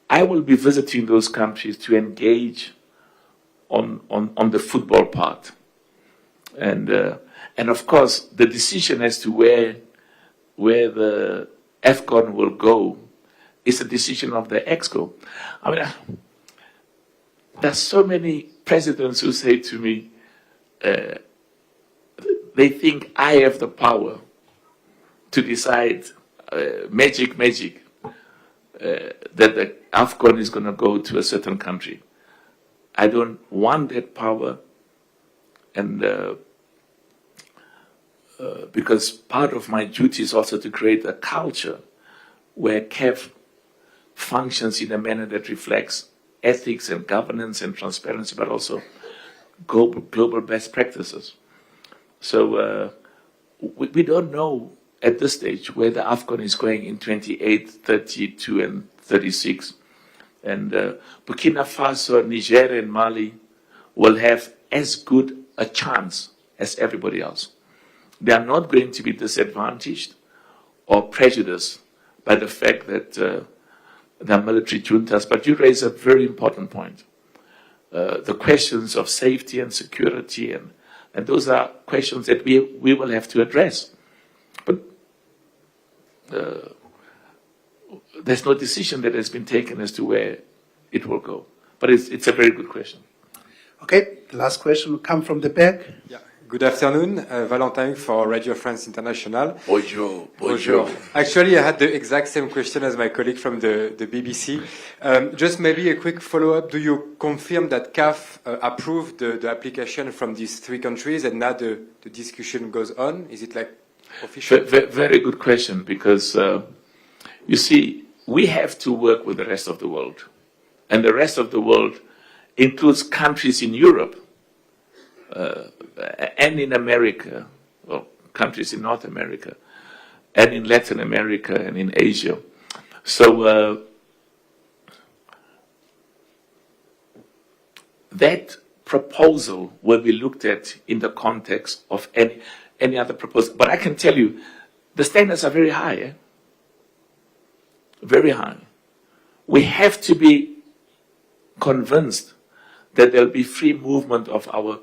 I will be visiting those countries to engage on the football part. And of course, the decision as to where the AFCON will go is a decision of the EXCO. I mean, there's so many presidents who say to me, they think I have the power to decide magic, that the AFCON is going to go to a certain country. I don't want that power, and because part of my duty is also to create a culture where CAF functions in a manner that reflects ethics and governance and transparency, but also global best practices. So we don't know at this stage where the AFCON is going in 28, 32, and 36. And Burkina Faso, Niger, and Mali will have as good a chance as everybody else. They are not going to be disadvantaged or prejudiced by the fact that there are military juntas. But you raise a very important point. The questions of safety and security, and those are questions that we will have to address. But there's no decision that has been taken as to where it will go. But it's a very good question. Okay, the last question will come from the back. Yeah. Good afternoon, Valentin for Radio France International. Bonjour. Actually, I had the exact same question as my colleague from the BBC. Just maybe a quick follow-up. Do you confirm that CAF approved the application from these three countries and now the discussion goes on? Is it like official? Very good question, because you see, we have to work with the rest of the world. And the rest of the world includes countries in Europe, and in America, well, countries in North America, and in Latin America, and in Asia. So that proposal will be looked at in the context of any other proposal. But I can tell you, the standards are very high. Eh? Very high. We have to be convinced that there'll be free movement of our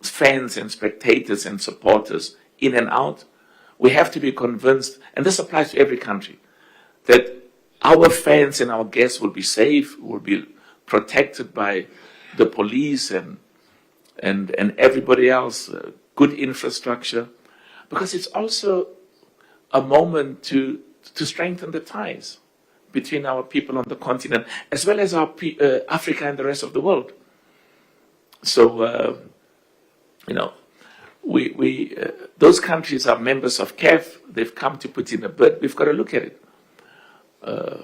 fans and spectators and supporters in and out. We have to be convinced, and this applies to every country, that our fans and our guests will be safe, will be protected by the police and everybody else, good infrastructure, because it's also a moment to strengthen the ties between our people on the continent, as well as our Africa and the rest of the world. So, those countries are members of CAF. They've come to put in a bid. We've got to look at it.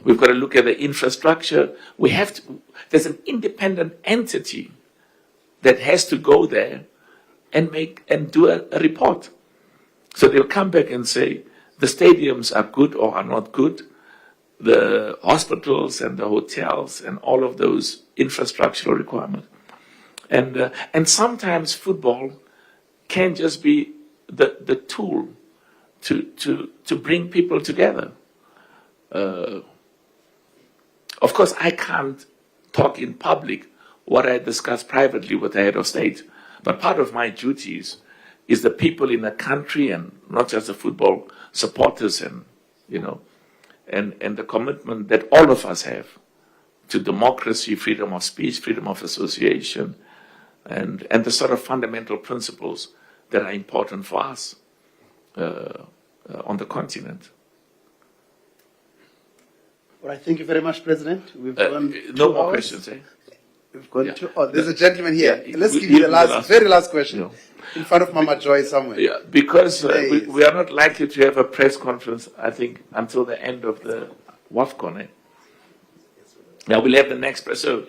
We've got to look at the infrastructure. There's an independent entity that has to go there and do a report. So they'll come back and say, the stadiums are good or are not good. The hospitals and the hotels and all of those infrastructural requirements. And sometimes football can just be the tool to bring people together. Of course, I can't talk in public what I discuss privately with the head of state, but part of my duty is is the people in the country, and not just the football supporters, and and the commitment that all of us have to democracy, freedom of speech, freedom of association, and the sort of fundamental principles that are important for us on the continent. All right, thank you very much, President. We've gone no 2 more hours. questions, eh? We've gone there's a gentleman here. Yeah, Let's we- give you the the last, very last question in front of Mama Joy somewhere. Yeah, because There he is. we are not likely to have a press conference, I think, until the end of the WAFCON. Eh? Now we'll have the next press. So,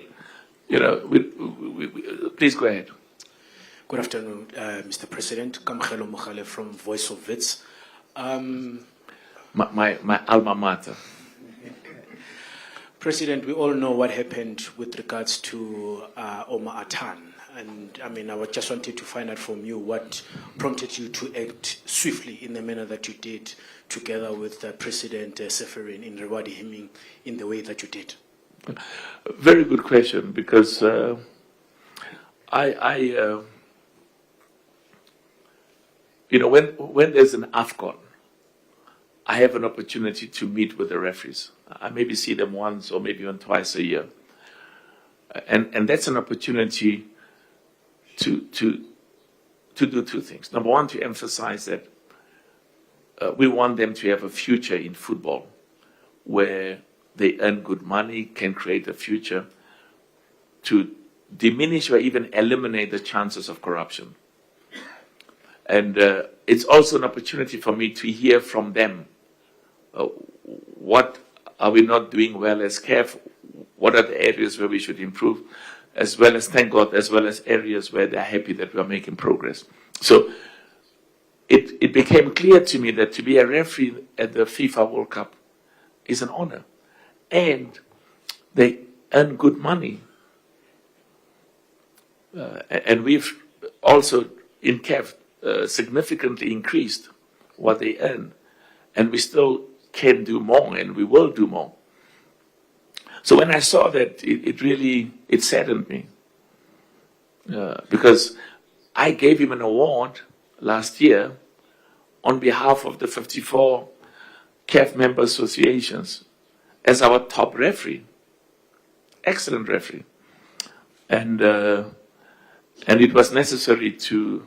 please go ahead. Good afternoon, Mr. President. Kamkhelo Mokhale from Voice of Wits. My alma mater. President, we all know what happened with regards to Omar Atan. And I mean, I just wanted to find out from you what prompted you to act swiftly in the manner that you did, together with President Seferin, in rewarding him in the way that you did. Very good question, because when there's an AFCON, I have an opportunity to meet with the referees. I maybe see them once or maybe even twice a year. And that's an opportunity to do two things. Number one, to emphasize that we want them to have a future in football where they earn good money, can create a future, to diminish or even eliminate the chances of corruption. And it's also an opportunity for me to hear from them. What are we not doing well as CAF? What are the areas where we should improve? As well as, thank God, as well as areas where they're happy that we are making progress. So it became clear to me that to be a referee at the FIFA World Cup is an honor. And they earn good money. And we've also, in CAF, significantly increased what they earn. And we still can do more, and we will do more. So when I saw that, it saddened me. Because I gave him an award last year on behalf of the 54 CAF member associations as our top referee. Excellent referee. And it was necessary to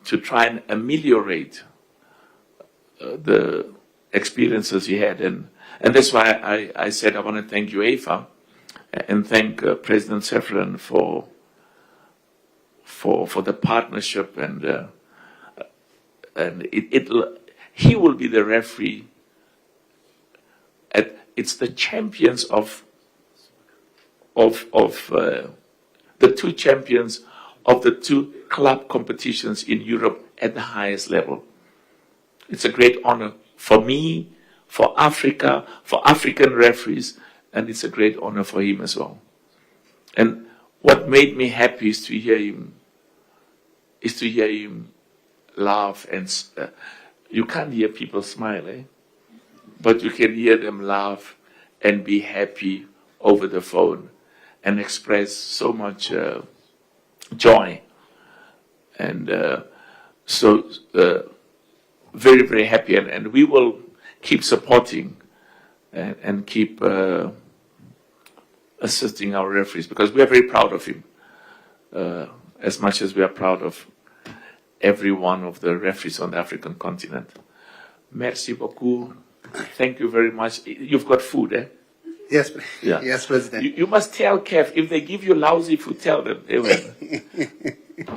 try and ameliorate the experiences he had. And that's why I said I want to thank UEFA and thank President Seferin for the partnership, and he will be the referee. It's the champions of the two champions of the two club competitions in Europe at the highest level. It's a great honor for me, for Africa, for African referees, and it's a great honor for him as well. And what made me happy is to hear him laugh, and you can't hear people smile, eh? But you can hear them laugh and be happy over the phone and express so much joy. And so very, very happy. And we will keep supporting and keep assisting our referees, because we are very proud of him, as much as we are proud of every one of the referees on the African continent. Merci beaucoup. Thank you very much. You've got food, eh? Yes, yeah. Yes, President. You must tell CAF, if they give you lousy food, tell them. They will.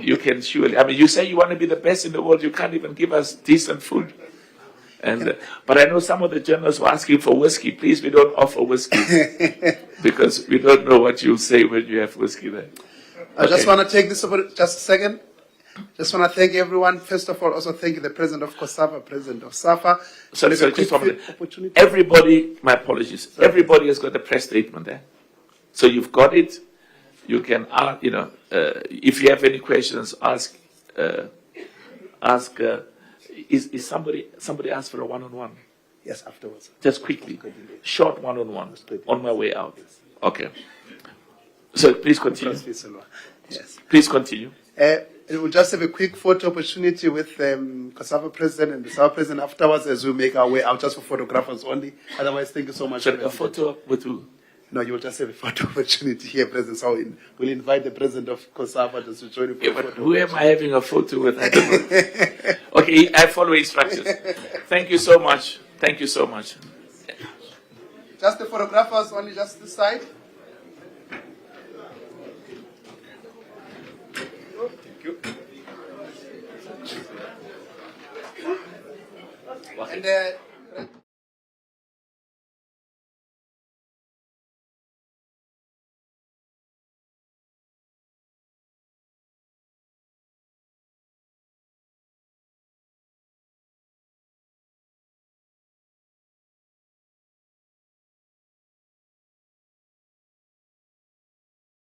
You can surely. I mean, you say you want to be the best in the world, you can't even give us decent food. And but I know some of the journalists were asking for whiskey. Please, we don't offer whiskey because we don't know what you'll say when you have whiskey there. I just want to take this over just a second. Just want to thank everyone. First of all, also thank the President of COSAFA, President of SAFA. Sorry, just 1 minute. Everybody, my apologies. Everybody has got a press statement there, so you've got it. You can, if you have any questions, ask. Is somebody asked for a one-on-one? Yes, afterwards. Just quickly, short one-on-one on my way out. Okay. So please continue. Yes. Please continue. And we'll just have a quick photo opportunity with COSAFA president and the SABC president afterwards as we make our way out, just for photographers only. Otherwise, thank you so much. A photo with who? No, you'll just have a photo opportunity here, President. So we'll invite the president of COSAFA just to join you for Yeah, a but photo. who am I having a photo with? I don't know. Okay, I follow instructions. Thank you so much. Thank you so much. Just the photographers only, just this side. Thank you. And